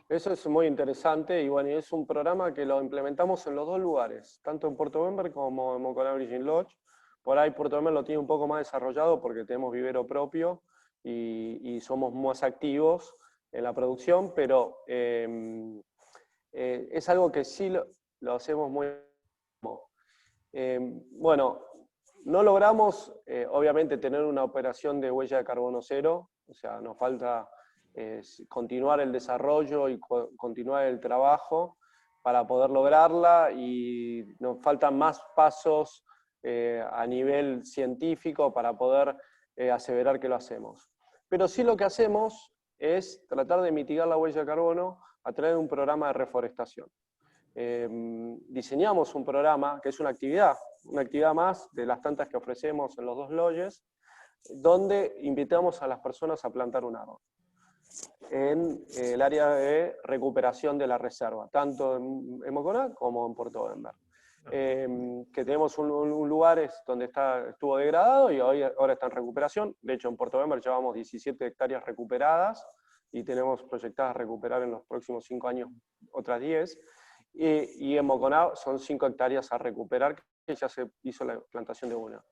Speaker 5: eso es muy interesante, y bueno, es un programa que lo implementamos en los dos lugares, tanto en Puerto Bember como en Moconá Virgin Lodge. Por ahí Puerto Bember lo tiene un poco más desarrollado porque tenemos vivero propio y somos más activos en la producción, pero es algo que sí lo hacemos muy bien. Bueno, no logramos, obviamente, tener una operación de huella de carbono cero, o sea, nos falta continuar el desarrollo y continuar el trabajo para poder lograrla, y nos faltan más pasos a nivel científico para poder aseverar que lo hacemos. Pero sí lo que hacemos es tratar de mitigar la huella de carbono a través de un programa de reforestación. Diseñamos un programa que es una actividad más de las tantas que ofrecemos en los 2 lodges, donde invitamos a las personas a plantar un árbol en el área de recuperación de la reserva, tanto en Moconá como en Puerto Bember. Que tenemos un lugar donde estuvo degradado y ahora está en recuperación. De hecho, en Puerto Bember llevamos 17 hectáreas recuperadas y tenemos proyectadas recuperar en los próximos 5 años otras 10. Y en Moconá son 5 hectáreas a recuperar, que ya se hizo la plantación de una.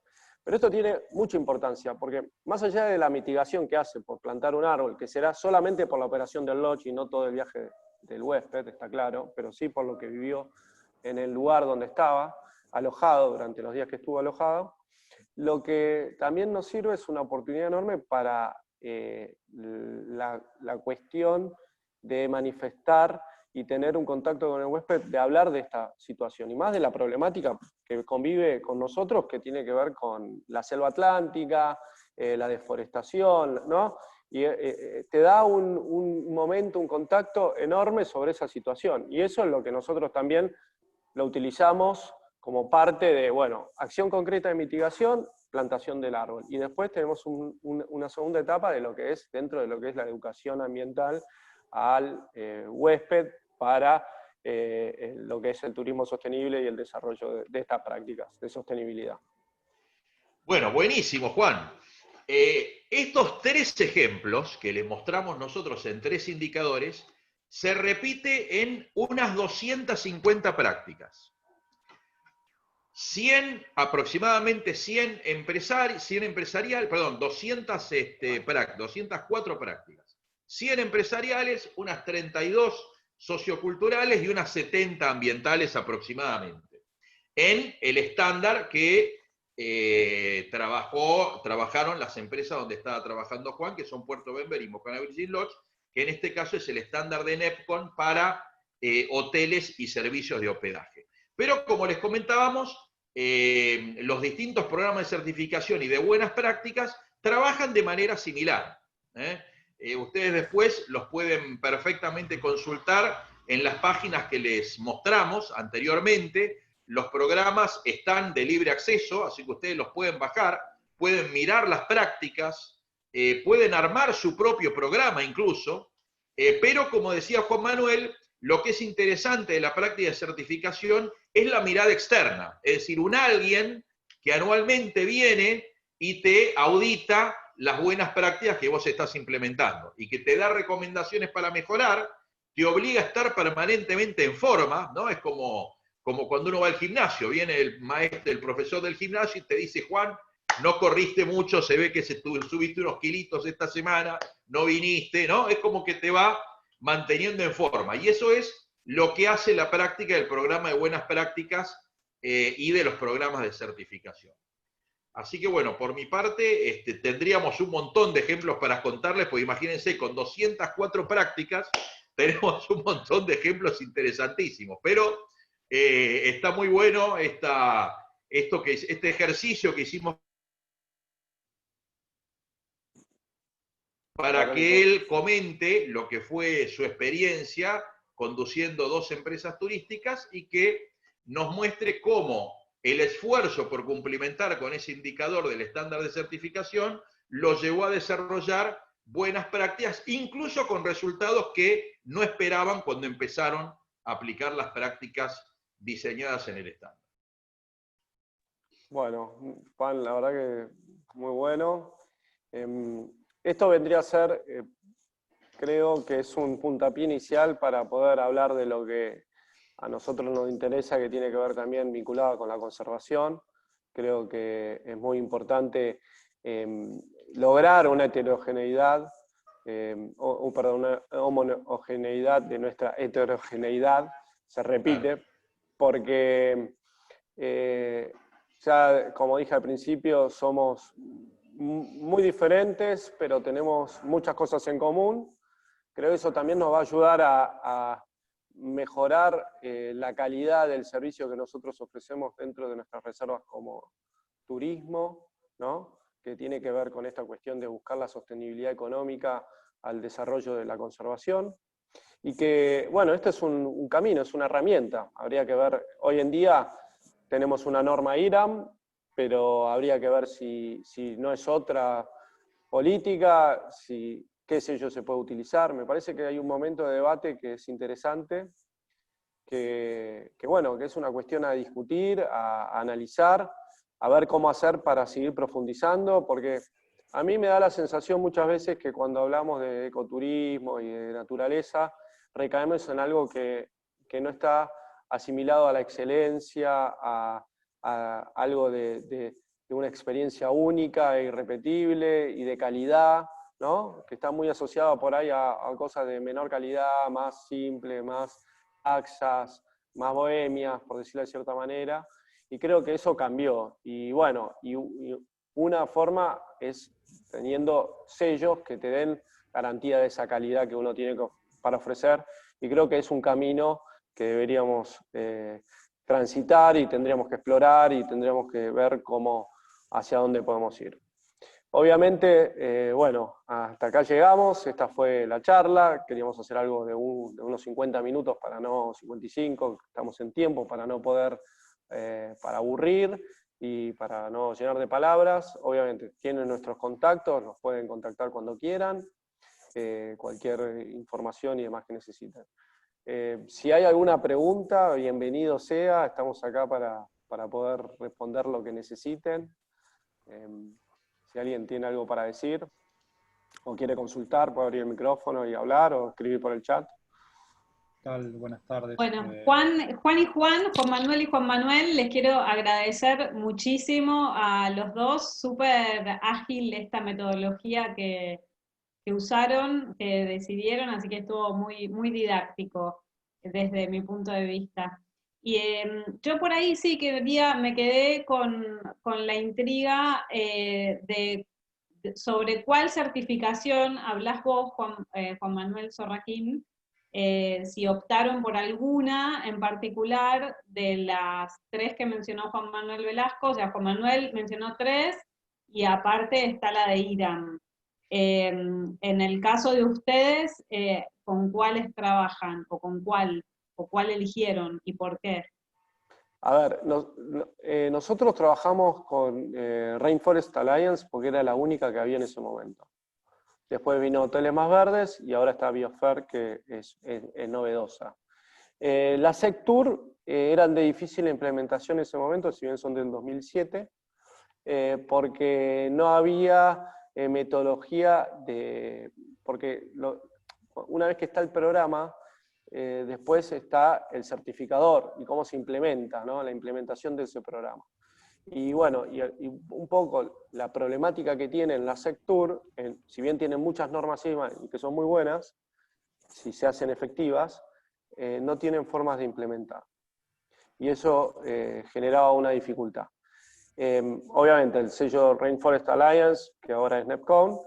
Speaker 5: Pero esto tiene mucha importancia, porque más allá de la mitigación que hace por plantar un árbol, que será solamente por la operación del lodge y no todo el viaje del huésped, está claro, pero sí por lo que vivió en el lugar donde estaba alojado durante los días que estuvo alojado, lo que también nos sirve es una oportunidad enorme para la cuestión de manifestar y tener un contacto con el huésped, de hablar de esta situación, y más de la problemática que convive con nosotros, que tiene que ver con la selva atlántica, la deforestación, ¿no? Y te da un momento, un contacto enorme sobre esa situación, y eso es lo que nosotros también lo utilizamos como parte de, bueno, acción concreta de mitigación, plantación del árbol, y después tenemos una segunda etapa de lo que es, dentro de lo que es la educación ambiental al huésped, para lo que es el turismo sostenible y el desarrollo de estas prácticas de sostenibilidad.
Speaker 2: Bueno, buenísimo, Juan. Estos 3 ejemplos que les mostramos nosotros en 3 indicadores se repite en unas 250 prácticas. Aproximadamente 204 prácticas. 100 empresariales, unas 32 socioculturales y unas 70 ambientales aproximadamente. En el estándar que trabajaron las empresas donde estaba trabajando Juan, que son Puerto Bember y Moconá Virgin Lodge, que en este caso es el estándar de NEPCON para hoteles y servicios de hospedaje. Pero como les comentábamos, los distintos programas de certificación y de buenas prácticas trabajan de manera similar. Ustedes después los pueden perfectamente consultar en las páginas que les mostramos anteriormente. Los programas están de libre acceso, así que ustedes los pueden bajar, pueden mirar las prácticas, pueden armar su propio programa incluso, pero como decía Juan Manuel, lo que es interesante de la práctica de certificación es la mirada externa, es decir, alguien que anualmente viene y te audita las buenas prácticas que vos estás implementando y que te da recomendaciones para mejorar, te obliga a estar permanentemente en forma, ¿no? Es como cuando uno va al gimnasio, viene el maestro, el profesor del gimnasio y te dice, Juan, no corriste mucho, se ve que subiste unos kilitos esta semana, no viniste, ¿no? Es como que te va manteniendo en forma. Y eso es lo que hace la práctica del programa de buenas prácticas y de los programas de certificación. Así que bueno, por mi parte, tendríamos un montón de ejemplos para contarles, porque imagínense, con 204 prácticas, tenemos un montón de ejemplos interesantísimos, pero está muy bueno este ejercicio que hicimos para que él comente lo que fue su experiencia conduciendo 2 empresas turísticas y que nos muestre cómo el esfuerzo por cumplimentar con ese indicador del estándar de certificación lo llevó a desarrollar buenas prácticas, incluso con resultados que no esperaban cuando empezaron a aplicar las prácticas diseñadas en el estándar.
Speaker 5: Bueno, Juan, la verdad que muy bueno. Esto vendría a ser, creo que es un puntapié inicial para poder hablar de lo que a nosotros nos interesa, que tiene que ver también vinculado con la conservación. Creo que es muy importante lograr una heterogeneidad, una homogeneidad de nuestra heterogeneidad, se repite, porque ya, como dije al principio, somos muy diferentes, pero tenemos muchas cosas en común. Creo que eso también nos va a ayudar a mejorar la calidad del servicio que nosotros ofrecemos dentro de nuestras reservas como turismo, ¿no? Que tiene que ver con esta cuestión de buscar la sostenibilidad económica al desarrollo de la conservación. Y que, bueno, este es un camino, es una herramienta. Habría que ver, hoy en día tenemos una norma IRAM, pero habría que ver si no es otra política, qué sello se puede utilizar. Me parece que hay un momento de debate que es interesante, que bueno, que es una cuestión a discutir, a analizar, a ver cómo hacer para seguir profundizando, porque a mí me da la sensación muchas veces que cuando hablamos de ecoturismo y de naturaleza, recaemos en algo que no está asimilado a la excelencia, a algo de una experiencia única e irrepetible y de calidad, ¿no? Que está muy asociado por ahí a cosas de menor calidad, más simple, más laxas, más bohemias, por decirlo de cierta manera, y creo que eso cambió. Y bueno, y una forma es teniendo sellos que te den garantía de esa calidad que uno tiene para ofrecer, y creo que es un camino que deberíamos transitar y tendríamos que explorar y tendríamos que ver hacia dónde podemos ir. Obviamente, bueno, hasta acá llegamos, esta fue la charla, queríamos hacer algo de unos 50 minutos para no 55, estamos en tiempo para no poder, para aburrir y para no llenar de palabras. Obviamente tienen nuestros contactos, nos pueden contactar cuando quieran, cualquier información y demás que necesiten. Si hay alguna pregunta, bienvenido sea, estamos acá para poder responder lo que necesiten. Si alguien tiene algo para decir o quiere consultar, puede abrir el micrófono y hablar o escribir por el chat.
Speaker 6: ¿Qué tal? Buenas tardes.
Speaker 4: Bueno, Juan Manuel y Juan Manuel, les quiero agradecer muchísimo a los dos, súper ágil esta metodología que usaron, que decidieron, así que estuvo muy, muy didáctico desde mi punto de vista. Y yo por ahí sí que me quedé con la intriga sobre cuál certificación hablas vos, Juan Manuel Sorraquín, si optaron por alguna en particular de las 3 que mencionó Juan Manuel Velasco. O sea, Juan Manuel mencionó 3 y aparte está la de IRAM. En el caso de ustedes, ¿con cuáles trabajan o cuál eligieron y por qué?
Speaker 5: A ver, nosotros trabajamos con Rainforest Alliance porque era la única que había en ese momento. Después vino Hoteles Más Verdes y ahora está Biofer, que es novedosa. Las Sectur eran de difícil implementación en ese momento, si bien son del 2007, porque no había metodología porque una vez que está el programa, después está el certificador y cómo se implementa, ¿no? La implementación de ese programa. Y bueno, y un poco la problemática que tienen las Sectur, si bien tienen muchas normas y que son muy buenas, si se hacen efectivas, no tienen formas de implementar. Y eso generaba una dificultad. Obviamente el sello Rainforest Alliance, que ahora es NEPCON,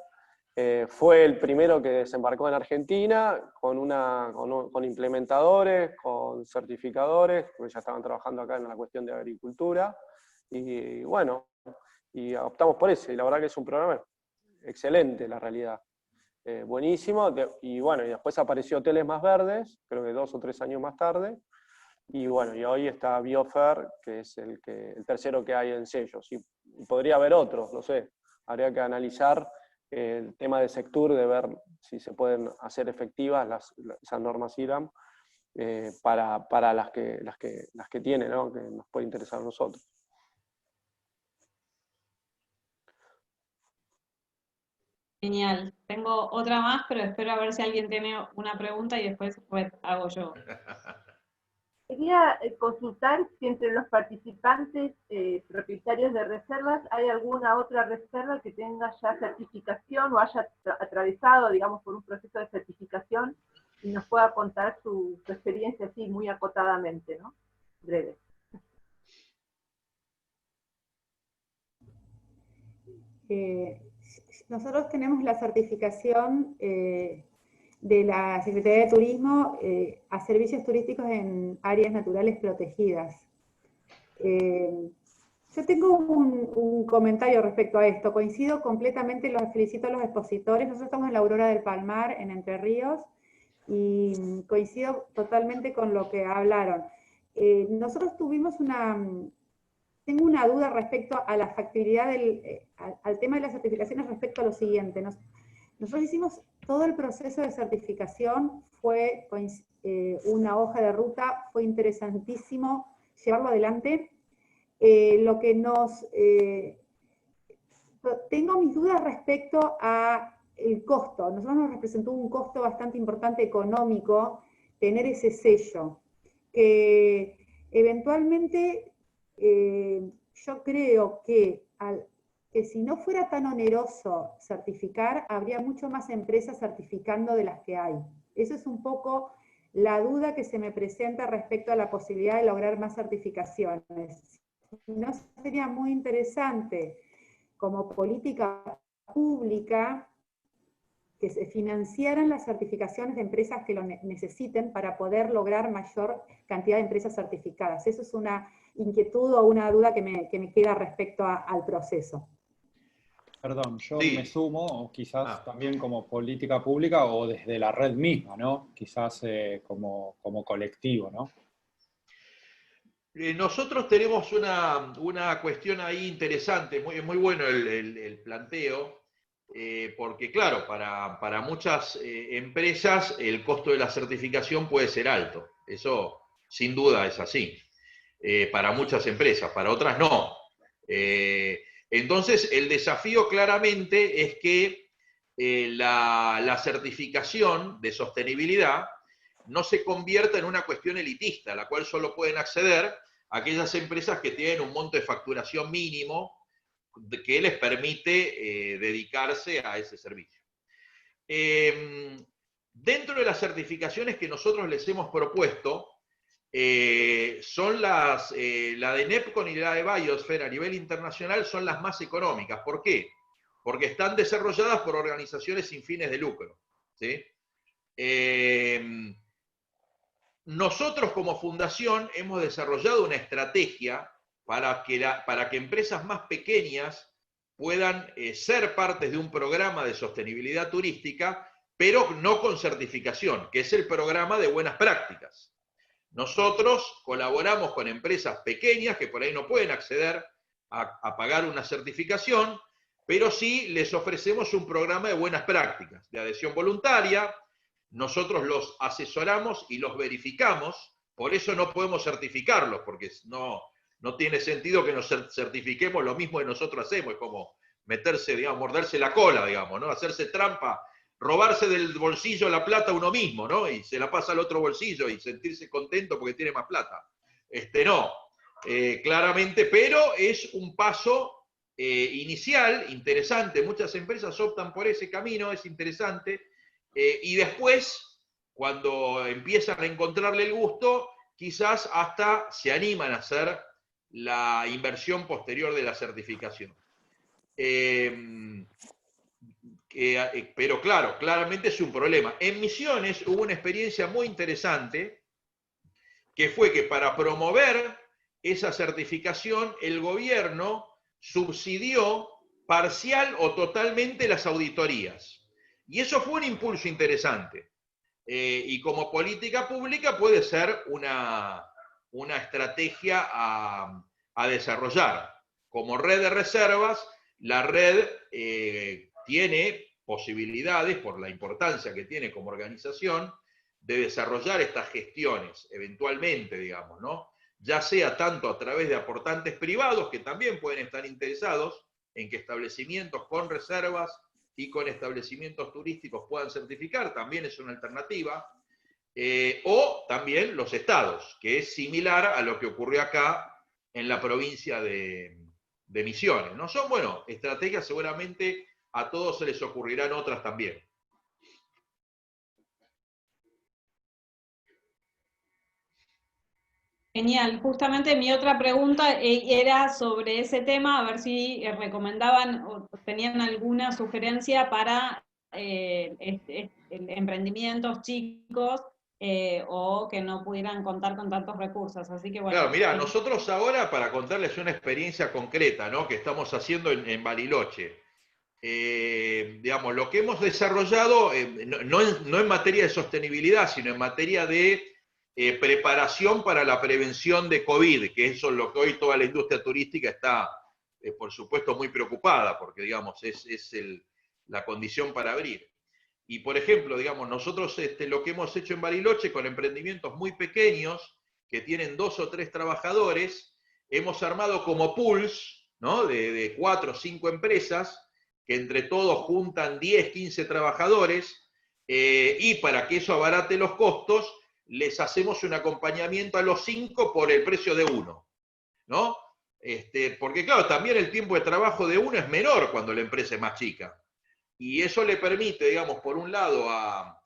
Speaker 5: fue el primero que desembarcó en Argentina con implementadores, con certificadores, porque ya estaban trabajando acá en la cuestión de agricultura, y bueno, y optamos por ese, y la verdad que es un programa excelente, la realidad. Buenísimo, y bueno, y después apareció Hoteles Más Verdes, creo que 2 o 3 años más tarde, y bueno, y hoy está Biofer, que es el tercero que hay en sellos, y podría haber otros, no sé, habría que analizar el tema de Sectur, de ver si se pueden hacer efectivas esas normas IRAM para las que tienen, ¿no? Que nos puede interesar a nosotros.
Speaker 4: Genial. Tengo otra más, pero espero a ver si alguien tiene una pregunta y después hago yo.
Speaker 3: Quería consultar si entre los participantes propietarios de reservas hay alguna otra reserva que tenga ya certificación o haya atravesado, digamos, por un proceso de certificación y nos pueda contar su experiencia así muy acotadamente, ¿no? Breve.
Speaker 7: Nosotros tenemos la certificación de la Secretaría de Turismo a servicios turísticos en áreas naturales protegidas. Yo tengo un comentario respecto a esto. Coincido completamente, los felicito a los expositores. Nosotros estamos en la Aurora del Palmar, en Entre Ríos, y coincido totalmente con lo que hablaron. Nosotros tengo una duda respecto a la factibilidad al tema de las certificaciones respecto a lo siguiente. Nosotros hicimos todo el proceso de certificación, fue una hoja de ruta, fue interesantísimo llevarlo adelante. Lo que tengo mis dudas respecto a el costo. Nosotros nos representó un costo bastante importante económico tener ese sello, que eventualmente yo creo que si no fuera tan oneroso certificar, habría mucho más empresas certificando de las que hay. Eso es un poco la duda que se me presenta respecto a la posibilidad de lograr más certificaciones. No sería muy interesante como política pública que se financiaran las certificaciones de empresas que lo necesiten para poder lograr mayor cantidad de empresas certificadas. Eso es una inquietud o una duda que me queda respecto al proceso.
Speaker 6: Perdón, yo
Speaker 2: Sí.
Speaker 6: me sumo, o quizás también como política pública o desde la red misma, ¿no? Quizás como colectivo, ¿no?
Speaker 2: Nosotros tenemos una cuestión ahí interesante, muy bueno el planteo, porque claro, para muchas empresas el costo de la certificación puede ser alto, eso sin duda es así, para muchas empresas, para otras no. Entonces el desafío claramente es que la certificación de sostenibilidad no se convierta en una cuestión elitista, a la cual solo pueden acceder aquellas empresas que tienen un monto de facturación mínimo que les permite dedicarse a ese servicio. Dentro de las certificaciones que nosotros les hemos propuesto, son la de NEPCON y la de Biosphere a nivel internacional son las más económicas. ¿Por qué? Porque están desarrolladas por organizaciones sin fines de lucro, ¿sí? Nosotros como fundación hemos desarrollado una estrategia para que empresas más pequeñas puedan ser partes de un programa de sostenibilidad turística, pero no con certificación, que es el programa de buenas prácticas. Nosotros colaboramos con empresas pequeñas que por ahí no pueden acceder a pagar una certificación, pero sí les ofrecemos un programa de buenas prácticas, de adhesión voluntaria. Nosotros los asesoramos y los verificamos, por eso no podemos certificarlos, porque no tiene sentido que nos certifiquemos lo mismo que nosotros hacemos, es como meterse, digamos, morderse la cola, digamos, ¿no? Hacerse trampa, robarse del bolsillo la plata uno mismo, ¿no? Y se la pasa al otro bolsillo y sentirse contento porque tiene más plata. No, claramente, pero es un paso inicial, interesante, muchas empresas optan por ese camino, es interesante, y después, cuando empiezan a encontrarle el gusto, quizás hasta se animan a hacer la inversión posterior de la certificación. Pero claro, claramente es un problema. En Misiones hubo una experiencia muy interesante, que fue que para promover esa certificación, el gobierno subsidió parcial o totalmente las auditorías. Y eso fue un impulso interesante. Y como política pública puede ser una estrategia a desarrollar. Como red de reservas, la red tiene posibilidades, por la importancia que tiene como organización, de desarrollar estas gestiones, eventualmente, digamos, ¿no? Ya sea tanto a través de aportantes privados, que también pueden estar interesados en que establecimientos con reservas y con establecimientos turísticos puedan certificar, también es una alternativa, o también los estados, que es similar a lo que ocurrió acá en la provincia de Misiones, ¿no? Son, bueno, estrategias, seguramente a todos se les ocurrirán otras también.
Speaker 4: Genial, justamente mi otra pregunta era sobre ese tema, a ver si recomendaban o tenían alguna sugerencia para emprendimientos chicos o que no pudieran contar con tantos recursos. Así que bueno.
Speaker 2: Claro, mirá, nosotros ahora, para contarles una experiencia concreta, ¿no?, que estamos haciendo en Bariloche, digamos, lo que hemos desarrollado, no en materia de sostenibilidad, sino en materia de preparación para la prevención de COVID, que eso es lo que hoy toda la industria turística está, por supuesto, muy preocupada, porque, digamos, es la condición para abrir. Y, por ejemplo, digamos, nosotros lo que hemos hecho en Bariloche, con emprendimientos muy pequeños, que tienen 2 o 3 trabajadores, hemos armado como pools, ¿no?, de 4 o 5 empresas, que entre todos juntan 10, 15 trabajadores, y para que eso abarate los costos, les hacemos un acompañamiento a los 5 por el precio de uno, ¿no? Porque claro, también el tiempo de trabajo de uno es menor cuando la empresa es más chica. Y eso le permite, digamos, por un lado a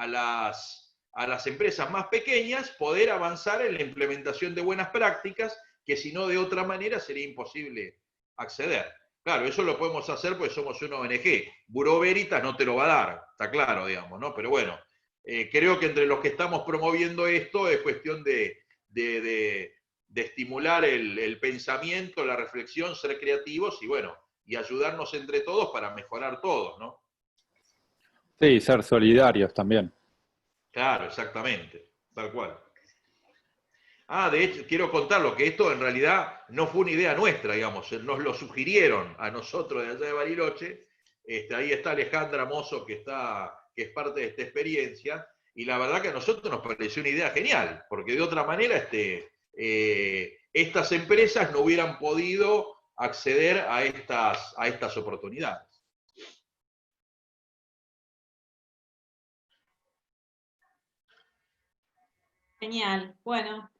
Speaker 2: las empresas más pequeñas poder avanzar en la implementación de buenas prácticas, que si no de otra manera sería imposible acceder. Claro, eso lo podemos hacer porque somos una ONG. Bureau Veritas no te lo va a dar, está claro, digamos, ¿no? Pero bueno, creo que entre los que estamos promoviendo esto es cuestión de estimular el pensamiento, la reflexión, ser creativos y bueno, y ayudarnos entre todos para mejorar todos, ¿no?
Speaker 6: Sí, ser solidarios también.
Speaker 2: Claro, exactamente, tal cual. De hecho, quiero contarlo, que esto en realidad no fue una idea nuestra, digamos, nos lo sugirieron a nosotros de allá de Bariloche. Ahí está Alejandra Mozo, que es parte de esta experiencia, y la verdad que a nosotros nos pareció una idea genial, porque de otra manera estas empresas no hubieran podido acceder a estas oportunidades.
Speaker 4: Genial, bueno,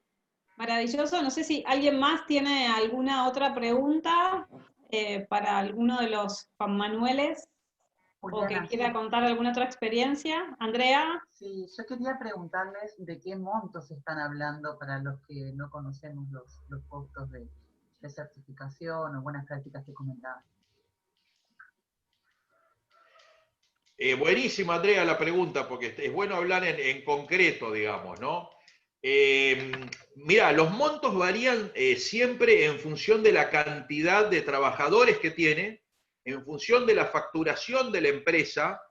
Speaker 4: maravilloso. No sé si alguien más tiene alguna otra pregunta para alguno de los Juan Manueles,
Speaker 8: Juliana,
Speaker 4: o que quiera
Speaker 8: sí.
Speaker 4: contar alguna otra experiencia. Andrea.
Speaker 8: Sí, yo quería preguntarles de qué montos están hablando para los que no conocemos los costos de certificación o buenas prácticas que comentaban.
Speaker 2: Buenísima, Andrea, la pregunta, porque es bueno hablar en concreto, digamos, ¿no? Mira, los montos varían siempre en función de la cantidad de trabajadores que tiene, en función de la facturación de la empresa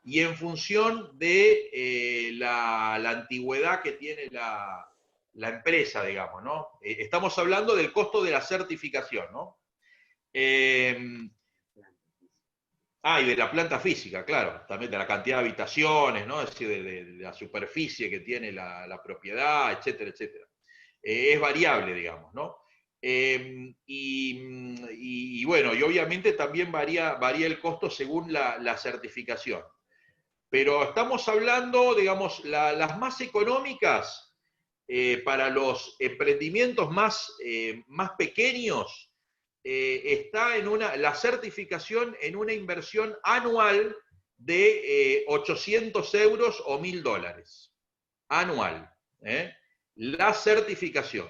Speaker 2: y en función de la antigüedad que tiene la empresa, digamos, ¿no? Estamos hablando del costo de la certificación, ¿no? Y de la planta física, claro, también de la cantidad de habitaciones, ¿no? Es decir, de la superficie que tiene la propiedad, etcétera, etcétera. Es variable, digamos, ¿no? Y bueno, y obviamente también varía el costo según la certificación. Pero estamos hablando, digamos, las más económicas para los emprendimientos más pequeños, está la certificación en una inversión anual de 800 euros o $1000. Anual. La certificación.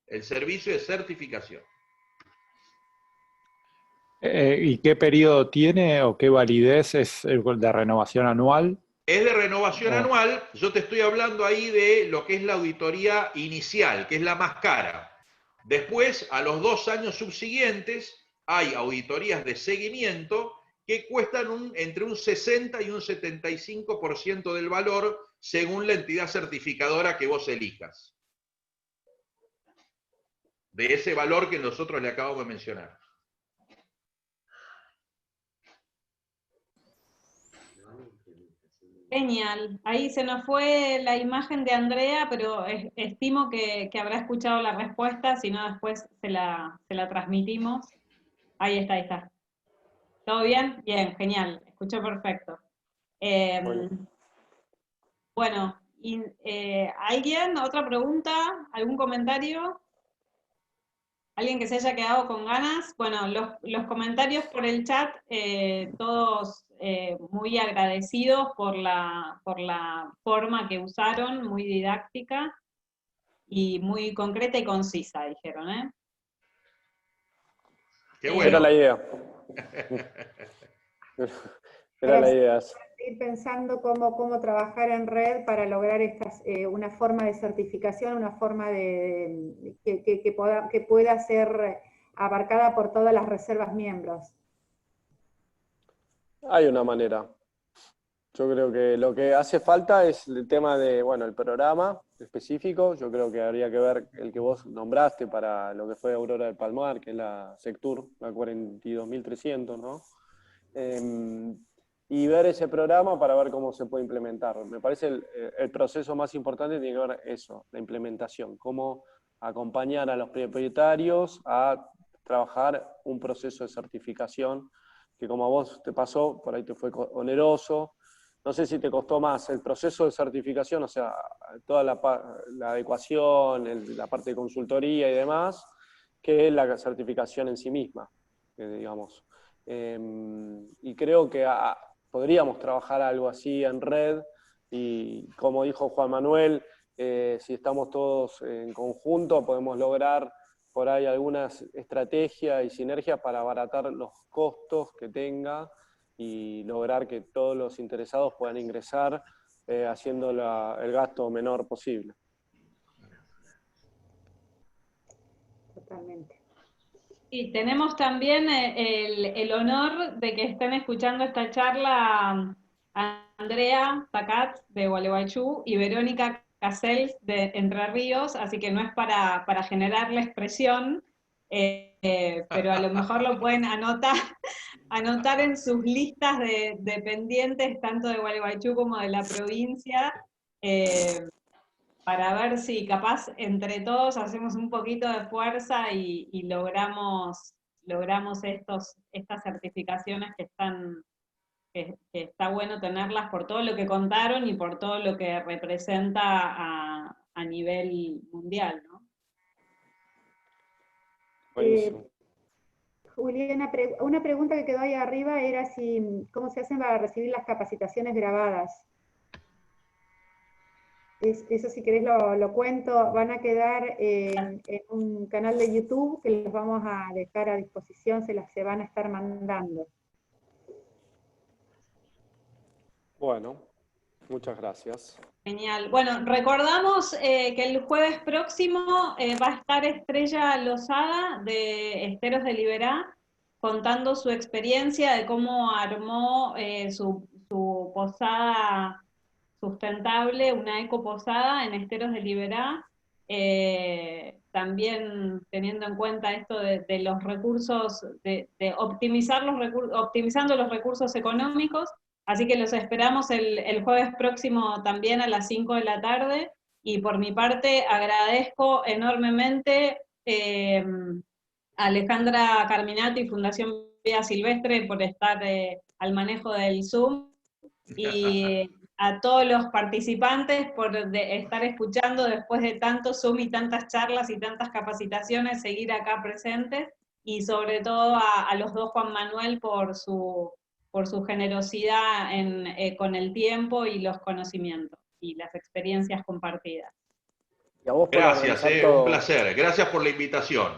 Speaker 2: El servicio de certificación.
Speaker 6: ¿Y qué periodo tiene o qué validez es de renovación anual?
Speaker 2: Es de renovación anual. Yo te estoy hablando ahí de lo que es la auditoría inicial, que es la más cara. Después, a los 2 años subsiguientes, hay auditorías de seguimiento que cuestan entre un 60 y un 75% del valor según la entidad certificadora que vos elijas. De ese valor que nosotros le acabamos de mencionar.
Speaker 4: Genial. Ahí se nos fue la imagen de Andrea, pero estimo que habrá escuchado la respuesta, si no después se la transmitimos. Ahí está. ¿Todo bien? Bien, genial. Escuchó perfecto. Bueno, ¿alguien? ¿Otra pregunta? ¿Algún comentario? ¿Alguien que se haya quedado con ganas? Bueno, los comentarios por el chat, todos muy agradecidos por la forma que usaron, muy didáctica y muy concreta y concisa, dijeron, ¿eh?
Speaker 2: Qué bueno.
Speaker 5: Era la idea. Era la idea.
Speaker 7: Ir pensando cómo trabajar en red para lograr una forma de certificación, una forma que pueda ser abarcada por todas las reservas miembros.
Speaker 5: Hay una manera. Yo creo que lo que hace falta es el tema de, bueno, el programa específico. Yo creo que habría que ver el que vos nombraste para lo que fue Aurora del Palmar, que es la Sectur, la 42.300, ¿no? Y ver ese programa para ver cómo se puede implementar. Me parece el proceso más importante tiene que ver eso, la implementación, cómo acompañar a los propietarios a trabajar un proceso de certificación que, como a vos te pasó, por ahí te fue oneroso. No sé si te costó más el proceso de certificación, o sea, toda la adecuación, la parte de consultoría y demás, que la certificación en sí misma, digamos. Y creo que podríamos trabajar algo así en red, y como dijo Juan Manuel, si estamos todos en conjunto podemos lograr por ahí algunas estrategias y sinergias para abaratar los costos que tenga y lograr que todos los interesados puedan ingresar haciendo el gasto menor posible.
Speaker 7: Totalmente.
Speaker 4: Y tenemos también el honor de que estén escuchando esta charla a Andrea Tacat de Gualeguaychú y Verónica Casels de Entre Ríos, así que no es para generarles presión, pero a lo mejor lo pueden anotar en sus listas de pendientes, tanto de Gualeguaychú como de la provincia, para ver si capaz entre todos hacemos un poquito de fuerza y logramos estas certificaciones que está bueno tenerlas por todo lo que contaron y por todo lo que representa a nivel mundial, ¿no?
Speaker 7: Juliana, una pregunta que quedó ahí arriba era cómo se hacen para recibir las capacitaciones grabadas. Eso, si querés lo cuento, van a quedar en un canal de YouTube que los vamos a dejar a disposición, se van a estar mandando.
Speaker 5: Bueno, muchas gracias.
Speaker 4: Genial. Bueno, recordamos que el jueves próximo va a estar Estrella Lozada de Esteros de Liberá contando su experiencia de cómo armó su posada sustentable, una ecoposada en Esteros de Liberá, también teniendo en cuenta esto de los recursos, de optimizando los recursos económicos. Así que los esperamos el jueves próximo también a las 5 de la tarde, y por mi parte agradezco enormemente a Alejandra Carminati y Fundación Vida Silvestre por estar al manejo del Zoom, y a todos los participantes por estar escuchando después de tanto Zoom y tantas charlas y tantas capacitaciones, seguir acá presentes, y sobre todo a los dos Juan Manuel por su generosidad con el tiempo y los conocimientos y las experiencias compartidas.
Speaker 5: Y a vos por
Speaker 2: Gracias, un placer. Gracias por la invitación.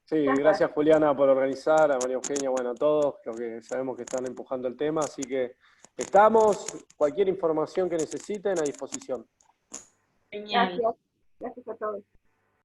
Speaker 5: Sí, gracias Juliana por organizar, a María Eugenia, bueno, a todos los que sabemos que están empujando el tema, así que estamos, cualquier información que necesiten, a disposición.
Speaker 4: Genial.
Speaker 3: Gracias. Gracias a todos.